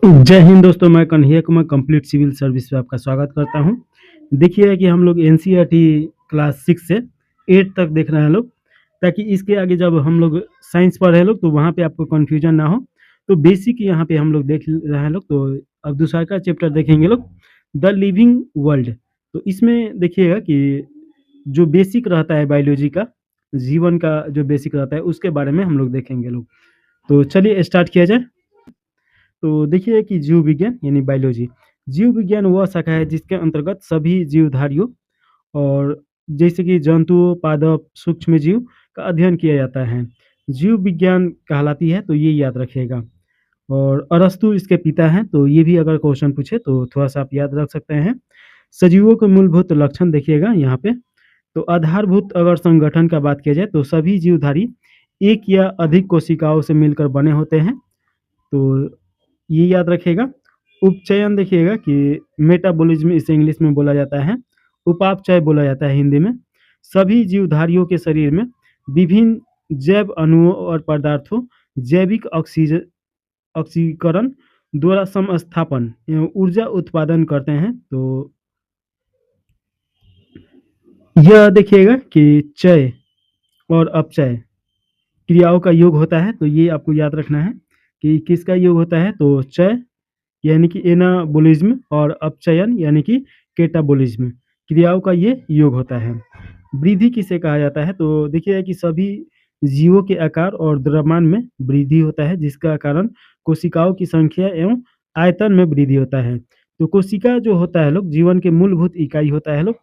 जय हिंद दोस्तों, मैं Kanhaiya Kumar complete civil service पे आपका स्वागत करता हूँ। देखिए कि हम लोग एनसीईआरटी क्लास 6 से 8 तक देख रहे हैं लोग, ताकि इसके आगे जब हम लोग साइंस पढ़ रहे लोग तो वहाँ पे आपको कन्फ्यूजन ना हो। तो बेसिक यहाँ पे हम लोग देख रहे हैं लोग। तो अब दूसरा का चैप्टर देखेंगे लोग, द लिविंग वर्ल्ड। तो इसमें देखिएगा कि जो बेसिक रहता है बायोलॉजी का, जीवन का जो बेसिक रहता है उसके बारे में हम लोग देखेंगे लोग। तो चलिए स्टार्ट किया जाए। तो देखिए कि जीव विज्ञान यानी बायोलॉजी, जीव विज्ञान वह शाखा है जिसके अंतर्गत सभी जीवधारियों और जैसे कि जंतुओं, पादप, सूक्ष्म जीव का अध्ययन किया जाता है। जीव विज्ञान कहलाती है, तो ये याद रखिएगा। और अरस्तु इसके पिता हैं, तो ये भी अगर क्वेश्चन पूछे तो थोड़ा सा आप याद रख सकते हैं। सजीवों के मूलभूत लक्षण देखिएगा यहाँ पे। तो आधारभूत अगर संगठन का बात किया जाए तो सभी जीवधारी एक या अधिक कोशिकाओं से मिलकर बने होते हैं, तो ये याद रखिएगा। उपचयन देखिएगा कि मेटाबॉलिज्म इसे इंग्लिश में बोला जाता है, उपापचय बोला जाता है हिंदी में। सभी जीवधारियों के शरीर में विभिन्न जैव अणुओं और पदार्थों जैविक ऑक्सीकरण द्वारा समस्थापन एवं ऊर्जा उत्पादन करते हैं। तो यह देखिएगा कि चय और अपचय क्रियाओं का योग होता है, तो ये आपको याद रखना है कि किसका योग होता है। तो चय यानी कि एनाबोलिज्म और अपचयन यानी कि कैटाबोलिज्म क्रियाओं का ये योग होता है। वृद्धि किसे कहा जाता है, तो देखिए कि सभी जीवों के आकार और द्रव्यमान में वृद्धि होता है, जिसका कारण कोशिकाओं की संख्या एवं आयतन में वृद्धि होता है। तो कोशिका जो होता है लोग जीवन के मूलभूत इकाई होता है लोग।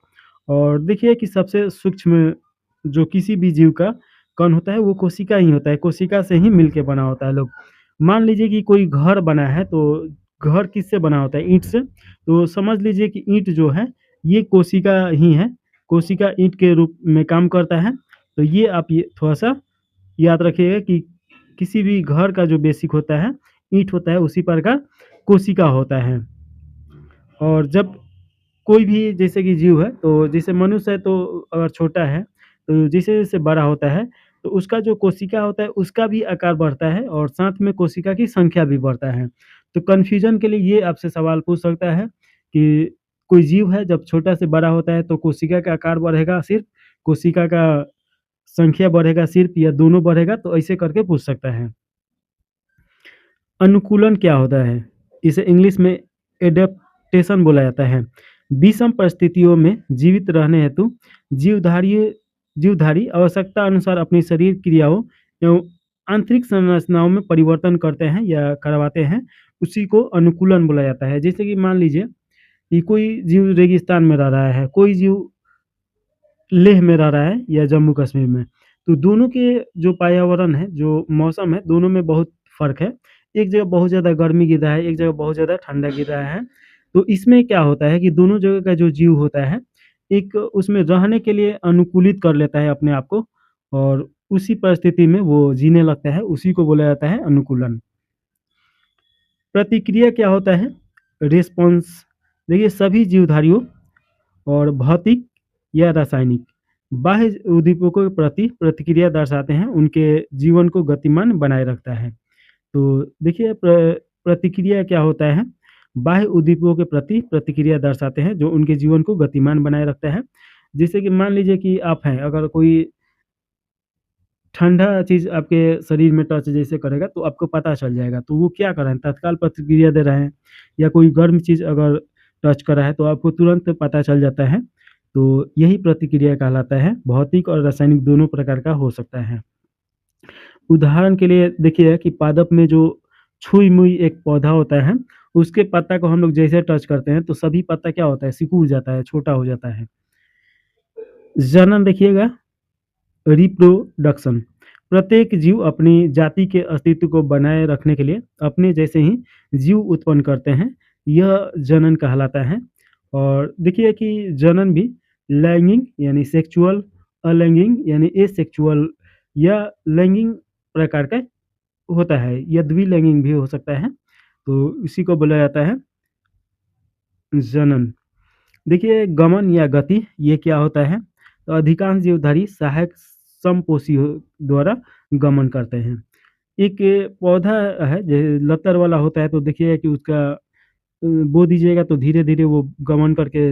और देखिए कि सबसे सूक्ष्म जो किसी भी जीव का कण होता है वो कोशिका ही होता है, कोशिका से ही मिलके बना होता है लोग। मान लीजिए कि कोई घर बना है, तो घर किससे बना होता है? ईंट से। तो समझ लीजिए कि ईंट जो है ये कोशिका ही है, कोशिका ईंट के रूप में काम करता है। तो ये आप ये थोड़ा-सा याद रखिएगा कि किसी भी घर का जो बेसिक होता है, ईंट होता है, उसी प्रकार कोशिका होता है। और जब कोई भी जैसे कि जीव है, तो जैसे मनुष्य है तो अगर छोटा है, तो जैसे-जैसे बड़ा होता है, तो उसका जो कोशिका होता है, उसका भी आकार बढ़ता है और साथ में कोशिका की संख्या भी बढ़ता है। तो कन्फ्यूज़न के लिए ये आपसे सवाल पूछ सकता है कि कोई जीव है, जब छोटा से बड़ा होता है, तो कोशिका का आकार बढ़ेगा सिर्फ़, कोशिका का संख्या बढ़ेगा सिर्फ़, या दोनों बढ़ेगा? तो ऐसे करके पूछ सकता है। अनुकूलन क्या होता है? इसे इंग्लिश में एडेप्टेशन बोला जाता है। विषम परिस्थितियों में जीवित रहने हेतु जीवधारी जीवधारी आवश्यकता अनुसार अपनी शरीर क्रियाओं एवं आंतरिक संरचनाओं में परिवर्तन करते हैं या करवाते हैं, उसी को अनुकूलन बोला जाता है। जैसे कि मान लीजिए कि कोई जीव रेगिस्तान में रह रहा है, कोई जीव लेह में रह रहा है या जम्मू कश्मीर में। तो दोनों के जो पर्यावरण है, जो मौसम है, दोनों में बहुत फ़र्क है। एक जगह बहुत ज़्यादा गर्मी गिर रहा है, एक जगह बहुत ज़्यादा ठंडा गिर रहा है। तो इसमें क्या होता है कि दोनों जगह का जो जीव होता है, एक उसमें रहने के लिए अनुकूलित कर लेता है अपने आप को, और उसी परिस्थिति में वो जीने लगता है, उसी को बोला जाता है अनुकूलन। प्रतिक्रिया क्या होता है? रिस्पॉन्स। देखिए सभी जीवधारियों और भौतिक या रासायनिक बाह्य उद्दीपकों के प्रति प्रतिक्रिया दर्शाते हैं, उनके जीवन को गतिमान बनाए रखता है। तो देखिए प्रतिक्रिया क्या होता है? बाह्य उद्दीपकों के प्रति प्रतिक्रिया दर्शाते हैं, जो उनके जीवन को गतिमान बनाए रखता है। जैसे कि मान लीजिए कि आप हैं, अगर कोई ठंडा चीज़ आपके शरीर में टच जैसे करेगा तो आपको पता चल जाएगा, तो वो क्या कर रहे हैं? तत्काल प्रतिक्रिया दे रहे हैं। या कोई गर्म चीज़ अगर टच कर रहा है तो आपको तुरंत पता चल जाता है। तो यही प्रतिक्रिया कहलाता है, भौतिक और रासायनिक दोनों प्रकार का हो सकता है। उदाहरण के लिए देखिए कि पादप में जो छुई-मुई एक पौधा होता है, उसके पत्ता को हम लोग जैसे टच करते हैं तो सभी पत्ता क्या होता है? सिकुड़ जाता है, छोटा हो जाता है। जनन देखिएगा, रिप्रोडक्शन। प्रत्येक जीव अपनी जाति के अस्तित्व को बनाए रखने के लिए अपने जैसे ही जीव उत्पन्न करते हैं, यह जनन कहलाता है। और देखिए कि जनन भी लैंगिक यानी सेक्सुअल, अलैंगिक यानी एसेक्सुअल या लैंगिक प्रकार का होता है, या द्विलैंगिक भी हो सकता है। तो इसी को बोला जाता है जनन। देखिए गमन या गति ये क्या होता है? तो अधिकांश जीवधारी सहायक समपोषी द्वारा गमन करते हैं। एक पौधा है लतर वाला होता है, तो देखिए कि उसका बो दीजिएगा तो धीरे-धीरे वो गमन करके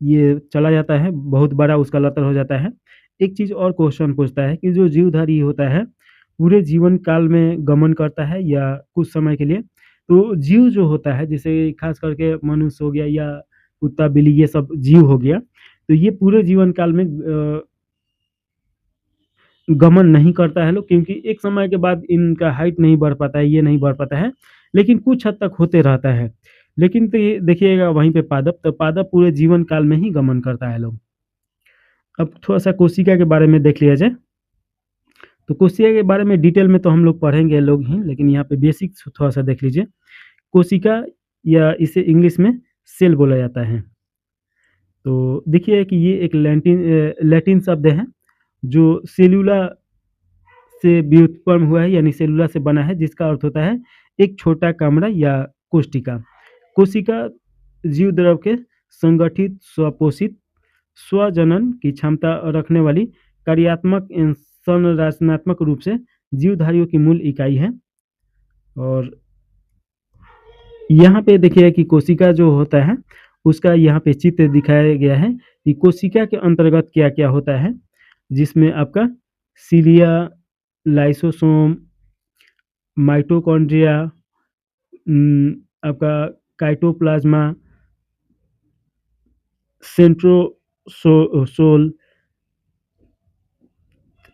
ये चला जाता है, बहुत बड़ा उसका लतर हो जाता है। एक चीज़ और क्वेश्चन पूछता है कि जो जीवधारी होता है, पूरे जीवन काल में गमन करता है या कुछ समय के लिए? तो जीव जो होता है, जैसे खास करके मनुष्य हो गया या कुत्ता, बिल्ली ये सब जीव हो गया, तो ये पूरे जीवन काल में गमन नहीं करता है लोग, क्योंकि एक समय के बाद इनका हाइट नहीं बढ़ पाता है, ये नहीं बढ़ पाता है, लेकिन कुछ हद तक होते रहता है। लेकिन तो ये देखिएगा वहीं पे पादप, तो पादप पूरे जीवन काल में ही गमन करता है लोग। अब थोड़ा-सा कोशिका के बारे में देख लिया जाए। तो कोशिका के बारे में डिटेल में तो हम लोग पढ़ेंगे लोग ही, लेकिन यहाँ पे बेसिक थोड़ा-सा देख लीजिए। कोशिका या इसे इंग्लिश में सेल बोला जाता है। तो देखिए कि ये एक लैटिन शब्द है, जो सेल्युला से व्युत्पन्न हुआ है, यानी सेलुला से बना है, जिसका अर्थ होता है एक छोटा कमरा या कोशिका। कोशिका जीव द्रव के संगठित, स्वपोषित, स्वजनन की क्षमता रखने वाली कार्यात्मक संरचनात्मक रूप से जीवधारियों की मूल इकाई है। और यहाँ पे देखिए कि कोशिका जो होता है, उसका यहाँ पे चित्र दिखाया गया है कि कोशिका के अंतर्गत क्या-क्या होता है, जिसमें आपका सीलिया, लाइसोसोम, माइटोकॉन्ड्रिया, आपका काइटोप्लाज्मा, सेंट्रोसोल,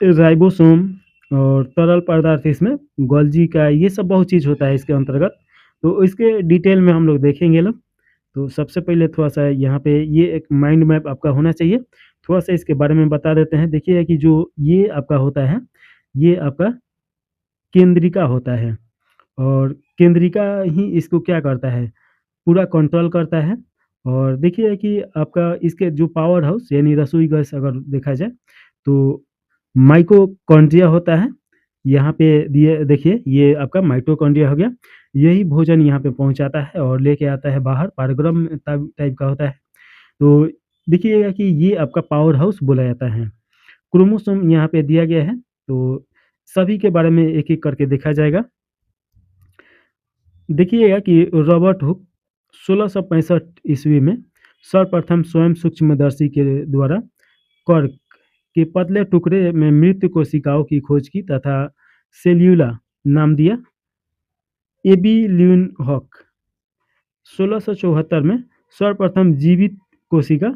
राइबोसोम और तरल पदार्थ इसमें गोल्जी का, ये सब बहुत चीज़ होता है इसके अंतर्गत। तो इसके डिटेल में हम लोग देखेंगे लोग। तो सबसे पहले थोड़ा-सा यहाँ पे ये एक माइंड मैप आपका होना चाहिए। थोड़ा-सा इसके बारे में बता देते हैं। देखिए कि जो ये आपका होता है, ये आपका केंद्रिका होता है, और केंद्रिका ही इसको क्या करता है, पूरा कंट्रोल करता है। और देखिए कि आपका इसके जो पावर हाउस यानी रसोई गैस अगर देखा जाए, तो माइटोकॉन्ड्रिया होता है। यहाँ पे दिए देखिए ये आपका माइटोकॉन्ड्रिया हो गया। यही भोजन यहाँ पे पहुँचाता है और लेके आता है बाहर, पारगमन टाइप का होता है। तो देखिएगा कि ये आपका पावर हाउस बोला जाता है। क्रोमोसोम यहाँ पे दिया गया है, तो सभी के बारे में एक-एक करके देखा जाएगा। देखिएगा कि रॉबर्ट हुक 1665 ईस्वी में सर्वप्रथम स्वयं सूक्ष्मदर्शी के द्वारा कर्क के पतले टुकड़े में मृत कोशिकाओं की खोज की तथा सेल्यूला नाम दिया। एबी ल्यूनहॉक 1674 में सर्वप्रथम जीवित कोशिका,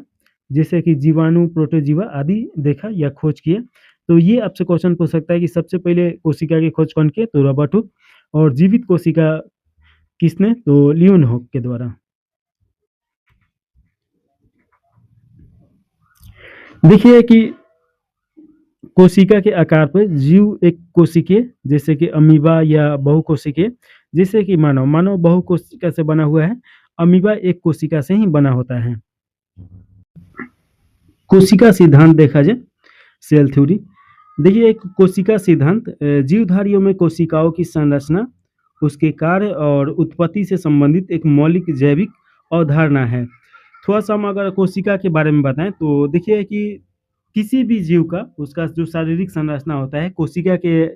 जैसे कि जीवाणु, प्रोटोजीवा आदि देखा या खोज किया। तो ये आपसे क्वेश्चन पूछ सकता है कि सबसे पहले कोशिका की खोज कौन किया? तो रॉबर्ट हुक। और जीवित कोशिका किसने? तो ल्यूनहॉक के द्वारा। देखिए कि कोशिका के आकार पर जीव एक कोशिकीय, जैसे कि अमीबा, या बहुकोशिकीय, जैसे कि मानव। मानव बहुकोशिका से बना हुआ है, अमीबा एक कोशिका से ही बना होता है। कोशिका सिद्धांत देखा जाए, सेल थ्योरी। देखिए एक कोशिका सिद्धांत जीवधारियों में कोशिकाओं की संरचना, उसके कार्य और उत्पत्ति से संबंधित एक मौलिक जैविक अवधारणा है। थोड़ा-सा हम अगर कोशिका के बारे में बताएँ, तो देखिए कि किसी भी जीव का उसका जो शारीरिक संरचना होता है, कोशिका के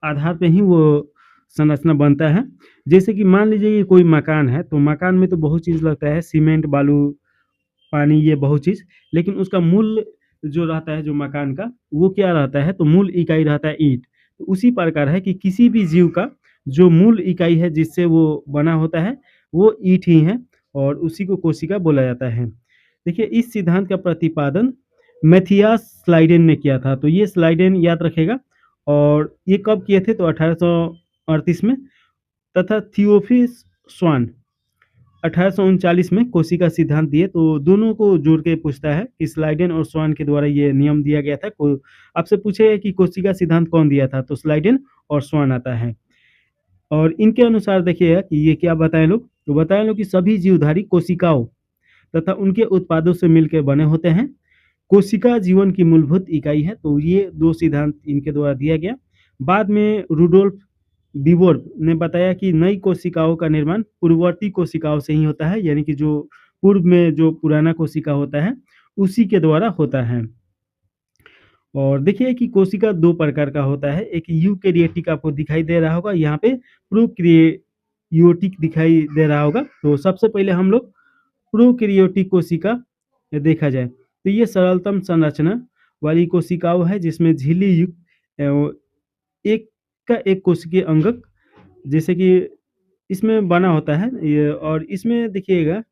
आधार पे ही वो संरचना बनता है। जैसे कि मान लीजिए कि कोई मकान है, तो मकान में तो बहुत चीज़ लगता है, सीमेंट, बालू, पानी, ये बहुत चीज़। लेकिन उसका मूल जो रहता है जो मकान का, वो क्या रहता है? तो मूल इकाई रहता है ईंट। तो उसी प्रकार है कि किसी भी जीव का जो मूल इकाई है जिससे वो बना होता है, वो ईंट ही है, और उसी को कोशिका बोला जाता है। देखिए इस सिद्धांत का प्रतिपादन मैथियास स्लाइडेन ने किया था। तो ये स्लाइडेन याद रखिएगा। और ये कब किए थे? तो 1838 में। तथा थियोफिस स्वान 1839 में कोशिका सिद्धांत दिए। तो दोनों को जोड़ के पूछता है कि स्लाइडेन और स्वान के द्वारा ये नियम दिया गया था। को आपसे पूछेगा कि कोशिका सिद्धांत कौन दिया था? तो स्लाइडेन और स्वान आता है। और इनके अनुसार देखिएगा कि ये क्या बताएँ लोग? तो बताएँ लोग कि सभी जीवधारी कोशिकाओं तथा उनके उत्पादों से मिलकर बने होते हैं। कोशिका जीवन की मूलभूत इकाई है। तो ये 2 सिद्धांत इनके द्वारा दिया गया। बाद में रुडोल्फ बीबोर ने बताया कि नई कोशिकाओं का निर्माण पूर्ववर्ती कोशिकाओं से ही होता है, यानी कि जो पूर्व में जो पुराना कोशिका होता है, उसी के द्वारा होता है। और देखिए कि कोशिका 2 प्रकार का होता है, एक यूकेरियोटिक आपको दिखाई दे रहा होगा, यहाँ पे प्रोकैरियोटिक दिखाई दे रहा होगा। तो सबसे पहले हम लोग प्रोकैरियोटिक कोशिका देखा जाए, तो ये सरलतम संरचना वाली कोशिकाओं है जिसमें झिल्ली युक्त एक का एक कोशिकीय अंगक जैसे कि इसमें बना होता है ये, और इसमें देखिएगा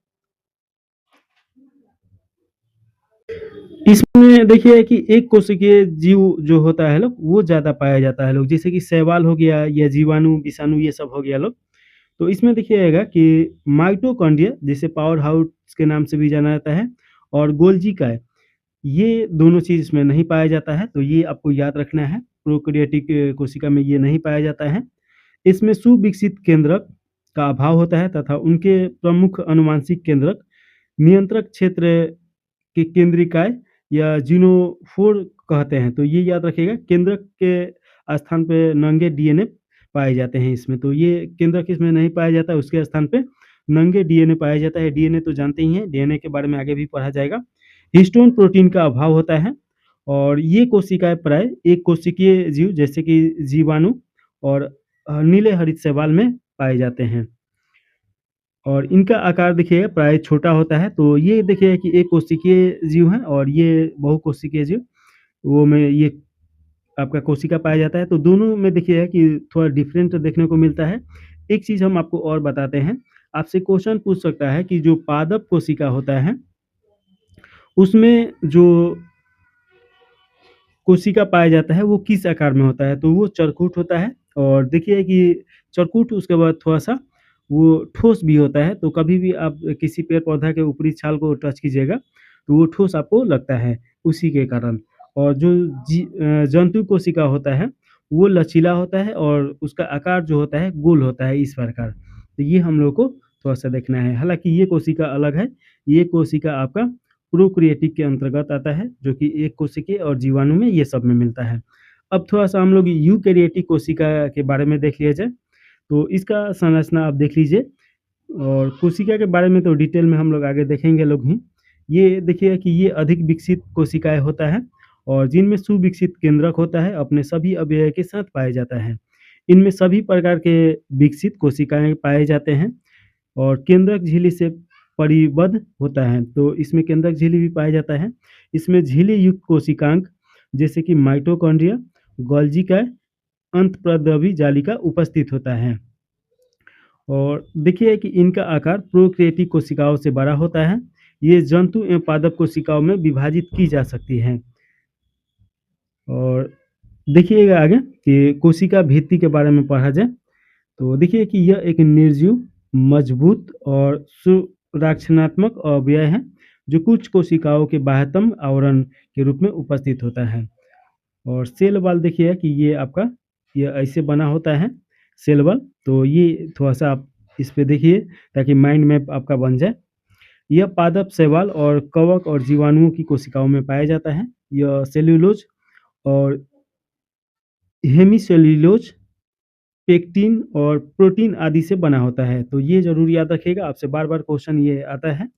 इसमें देखिए कि एक कोशिकीय जीव जो होता है लोग वो ज़्यादा पाया जाता है लोग, जैसे कि शैवाल हो गया या जीवाणु, विषाणु ये सब हो गया लोग। तो इसमें देखिएगा कि माइटोकॉन्ड्रिया जिसे पावर हाउस के नाम से भी जाना जाता है और गोल्जी काय, ये दोनों चीज़ इसमें नहीं पाया जाता है, तो ये आपको याद रखना है। प्रोकैरियोटिक कोशिका में ये नहीं पाया जाता है। इसमें सुविकसित केंद्रक का अभाव होता है तथा उनके प्रमुख अनुवांशिक केंद्रक नियंत्रक क्षेत्र के केंद्रिकाय या जीनोफोर कहते हैं। तो ये याद रखिएगा, केंद्रक के स्थान पे नंगे डीएनए पाए जाते हैं इसमें, तो ये केंद्रक इसमें नहीं पाया जाता है, उसके स्थान पे नंगे डीएनए पाया जाता है। डीएनए तो जानते ही हैं, डीएनए के बारे में आगे भी पढ़ा जाएगा। हिस्टोन प्रोटीन का अभाव होता है और ये कोशिकाएं प्राय एक कोशिकीय जीव जैसे कि जीवाणु और नीले हरित शैवाल में पाए जाते हैं और इनका आकार देखिए प्राय छोटा होता है। तो ये देखिए कि एक कोशिकीय जीव है और ये बहुकोशिकीय जीव वो में ये आपका कोशिका पाया जाता है। तो दोनों में देखिए कि थोड़ा डिफरेंट देखने को मिलता है। एक चीज़ हम आपको और बताते हैं, आपसे क्वेश्चन पूछ सकता है कि जो पादप कोशिका होता है उसमें जो कोशिका पाया जाता है वो किस आकार में होता है, तो वो चरकूट होता है। और देखिए कि चरकूट उसके बाद थोड़ा-सा वो ठोस भी होता है, तो कभी भी आप किसी पेड़-पौधा के ऊपरी छाल को टच कीजिएगा, तो वो ठोस आपको लगता है उसी के कारण। और जो जंतु कोशिका होता है, वो लचीला होता है और उसका आकार जो होता है गोल होता है इस प्रकार। तो ये हम लोग को थोड़ा-सा देखना है। हालाँकि ये कोशिका अलग है, ये कोशिका आपका प्रोकैरियोटिक के अंतर्गत आता है, जो कि एक कोशिकीय और जीवाणु में ये सब में मिलता है। अब थोड़ा-सा हम लोग यूकेरियोटिक कोशिका के बारे में देख लिया जाए, तो इसका संरचना आप देख लीजिए और कोशिका के बारे में तो डिटेल में हम लोग आगे देखेंगे लोग ही। ये देखिए कि ये अधिक विकसित कोशिकाएँ होता है और जिनमें सुविकसित केंद्रक होता है, अपने सभी अवयव के साथ पाया जाता है। इनमें सभी प्रकार के विकसित कोशिकाएँ पाए जाते हैं और केंद्रक झिल्ली से परिबद्ध होता है, तो इसमें केंद्रक झिल्ली भी पाया जाता है। इसमें झिल्ली युक्त कोशिकांग जैसे कि माइटोकॉन्ड्रिया, गोल्गी का अंतःप्रद्रवी जालिका उपस्थित होता है और देखिए कि इनका आकार प्रोकैरियोटिक कोशिकाओं से बड़ा होता है। ये जंतु एवं पादप कोशिकाओं में विभाजित की जा सकती हैं। और देखिएगा आगे कि कोशिका भित्ति के बारे में पढ़ा जाए, तो देखिए कि यह एक निर्जीव, मजबूत और सुरक्षात्मक अवयव है, जो कुछ कोशिकाओं के बाह्यतम आवरण के रूप में उपस्थित होता है। और सेल वॉल देखिए कि ये आपका ये ऐसे बना होता है सेल वॉल, तो ये थोड़ा-सा आप इस पे देखिए ताकि माइंड मैप आपका बन जाए। यह पादप, शैवाल और कवक और जीवाणुओं की कोशिकाओं में पाया जाता है। यह सेल्यूलोज और हेमीसेल्यूलोज, पेक्टिन और प्रोटीन आदि से बना होता है। तो ये ज़रूर याद रखिएगा, आपसे बार-बार क्वेश्चन ये आता है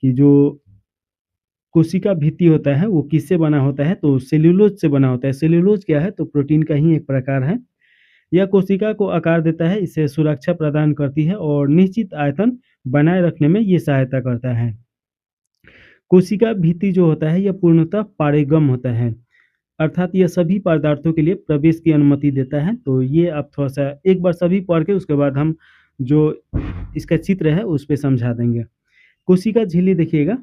कि जो कोशिका भित्ति होता है वो किससे बना होता है, तो सेल्यूलोज से बना होता है। सेल्यूलोज क्या है, तो प्रोटीन का ही एक प्रकार है। यह कोशिका को आकार देता है, इसे सुरक्षा प्रदान करती है और निश्चित आयतन बनाए रखने में ये सहायता करता है। कोशिका भित्ति जो होता है यह पूर्णतः पारेगम होता है, अर्थात यह सभी पदार्थों के लिए प्रवेश की अनुमति देता है। तो ये आप थोड़ा-सा एक बार सभी पढ़ के उसके बाद हम जो इसका चित्र है उस पे समझा देंगे। कोशिका झिल्ली देखिएगा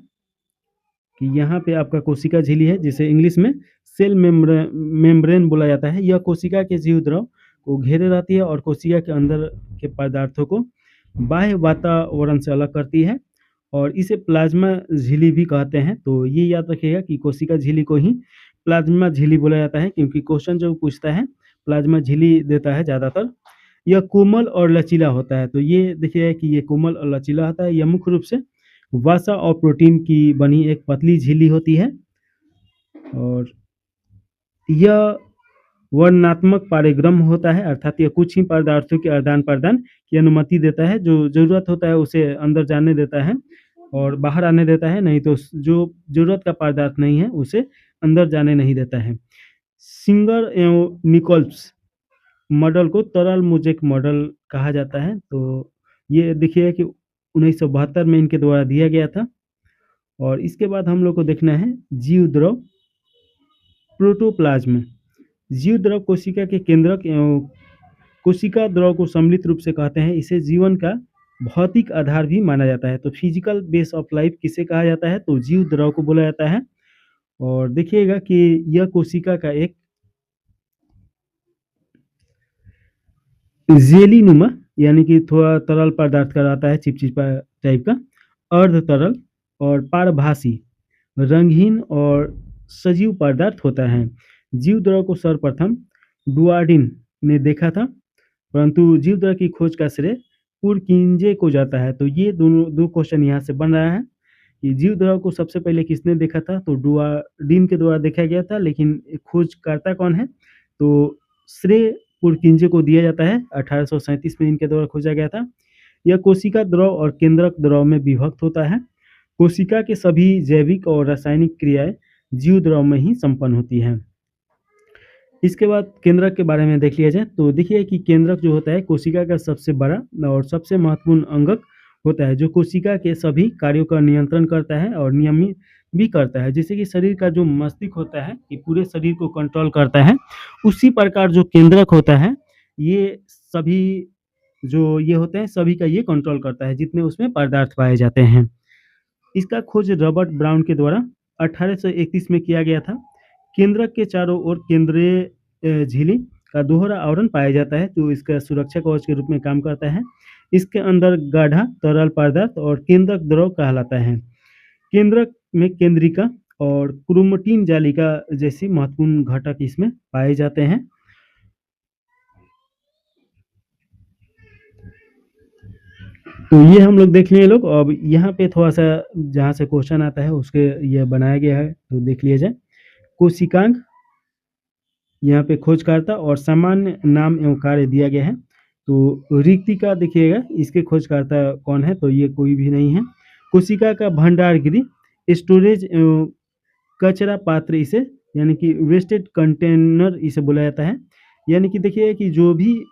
कि यहाँ पे आपका कोशिका झिल्ली है जिसे इंग्लिश में सेल मेम्ब्रेन बोला जाता है। यह कोशिका के जीव द्रव को घेरे रहती है और कोशिका के अंदर के पदार्थों को बाह्य वातावरण से अलग करती है और इसे प्लाज्मा झिल्ली भी कहते हैं। तो ये याद रखिएगा कि कोशिका झिल्ली को ही प्लाज्मा झिल्ली बोला जाता है, क्योंकि क्वेश्चन जो पूछता है प्लाज्मा झिल्ली देता है ज़्यादातर। यह कोमल और लचीला होता है, तो ये देखिए कि ये कोमल और लचीला होता है। यह मुख्य रूप से वसा और प्रोटीन की बनी एक पतली झिल्ली होती है और यह वर्णनात्मक पारेगम होता है, अर्थात यह कुछ ही पदार्थों के आदान-प्रदान की अनुमति देता है। जो ज़रूरत होता है उसे अंदर जाने देता है और बाहर आने देता है, नहीं तो जो ज़रूरत का पदार्थ नहीं है उसे अंदर जाने नहीं देता है। सिंगर एवं निकोल्स मॉडल को तरल मोज़ेक मॉडल कहा जाता है। तो ये देखिए कि 1972 में इनके द्वारा दिया गया था। और इसके बाद हम लोग को देखना है जीव द्रव प्रोटोप्लाज्म। जीव द्रव कोशिका के केंद्रक एवं कोशिका द्रव को सम्मिलित रूप से कहते हैं। इसे जीवन का भौतिक आधार भी माना जाता है। तो फिजिकल बेस ऑफ लाइफ किसे कहा जाता है? तो जीव द्रव को बोला जाता है। और देखिएगा कि यह कोशिका का एक जेलीनुमा यानी कि थोड़ा तरल पदार्थ का रहता है, चिपचिपा टाइप का, अर्ध तरल और पारभासी, रंगहीन और सजीव पदार्थ होता है। जीव द्रव को सर्वप्रथम डुआर्डिन ने देखा था, परंतु जीव द्रव की खोज का श्रेय पुरकिंजे को जाता है। तो ये दोनों दो क्वेश्चन यहाँ से बन रहा है कि जीव द्रव को सबसे पहले किसने देखा था? तो डुआर्डिन के द्वारा देखा गया था, लेकिन खोजकर्ता कौन है? तो श्रेय पुरकिंजे को दिया जाता है। 1837 में इनके द्वारा खोजा गया था। यह कोशिका द्रव और केंद्रक द्रव में विभक्त होता है। कोशिका के सभी जैविक और रासायनिक क्रियाएं जीव द्रव में ही संपन्न होती हैं। इसके बाद केंद्रक के बारे में देख लिया जाए तो देखिए कि केंद्रक जो होता है कोशिका का सबसे बड़ा और सबसे महत्वपूर्ण अंगक होता है, जो कोशिका के सभी कार्यों का नियंत्रण करता है और नियमित भी करता है। जैसे कि शरीर का जो मस्तिष्क होता है कि पूरे शरीर को कंट्रोल करता है, उसी प्रकार जो केंद्रक होता है ये सभी जो ये होते हैं सभी का ये कंट्रोल करता है, जितने उसमें पदार्थ पाए जाते हैं। इसका खोज रॉबर्ट ब्राउन के द्वारा 1831 में किया गया था। केंद्रक के चारों ओर केंद्रीय झिल्ली का दोहरा आवरण पाया जाता है, जो इसका सुरक्षा कवच के रूप में काम करता है। इसके अंदर गाढ़ा तरल पदार्थ और केंद्रक द्रव कहलाता है। केंद्रक में केंद्रिका और क्रोमैटिन जालिका जैसी महत्वपूर्ण घटक इसमें पाए जाते हैं। तो ये हम लोग देख लिए लोग। अब यहाँ पे थोड़ा सा जहाँ से क्वेश्चन आता है उसके ये बनाया गया है, तो देख लिया जाए। कोशिकांग यहाँ पे खोजकर्ता और सामान्य नाम एवं कार्य दिया गया है। तो रिक्तिका देखिएगा, इसके खोजकर्ता कौन है? तो ये कोई भी नहीं है। कोशिका का भंडार गृह, स्टोरेज एवं कचरा पात्र इसे यानी कि वेस्टेड कंटेनर इसे बोला जाता है। यानी कि देखिए कि जो भी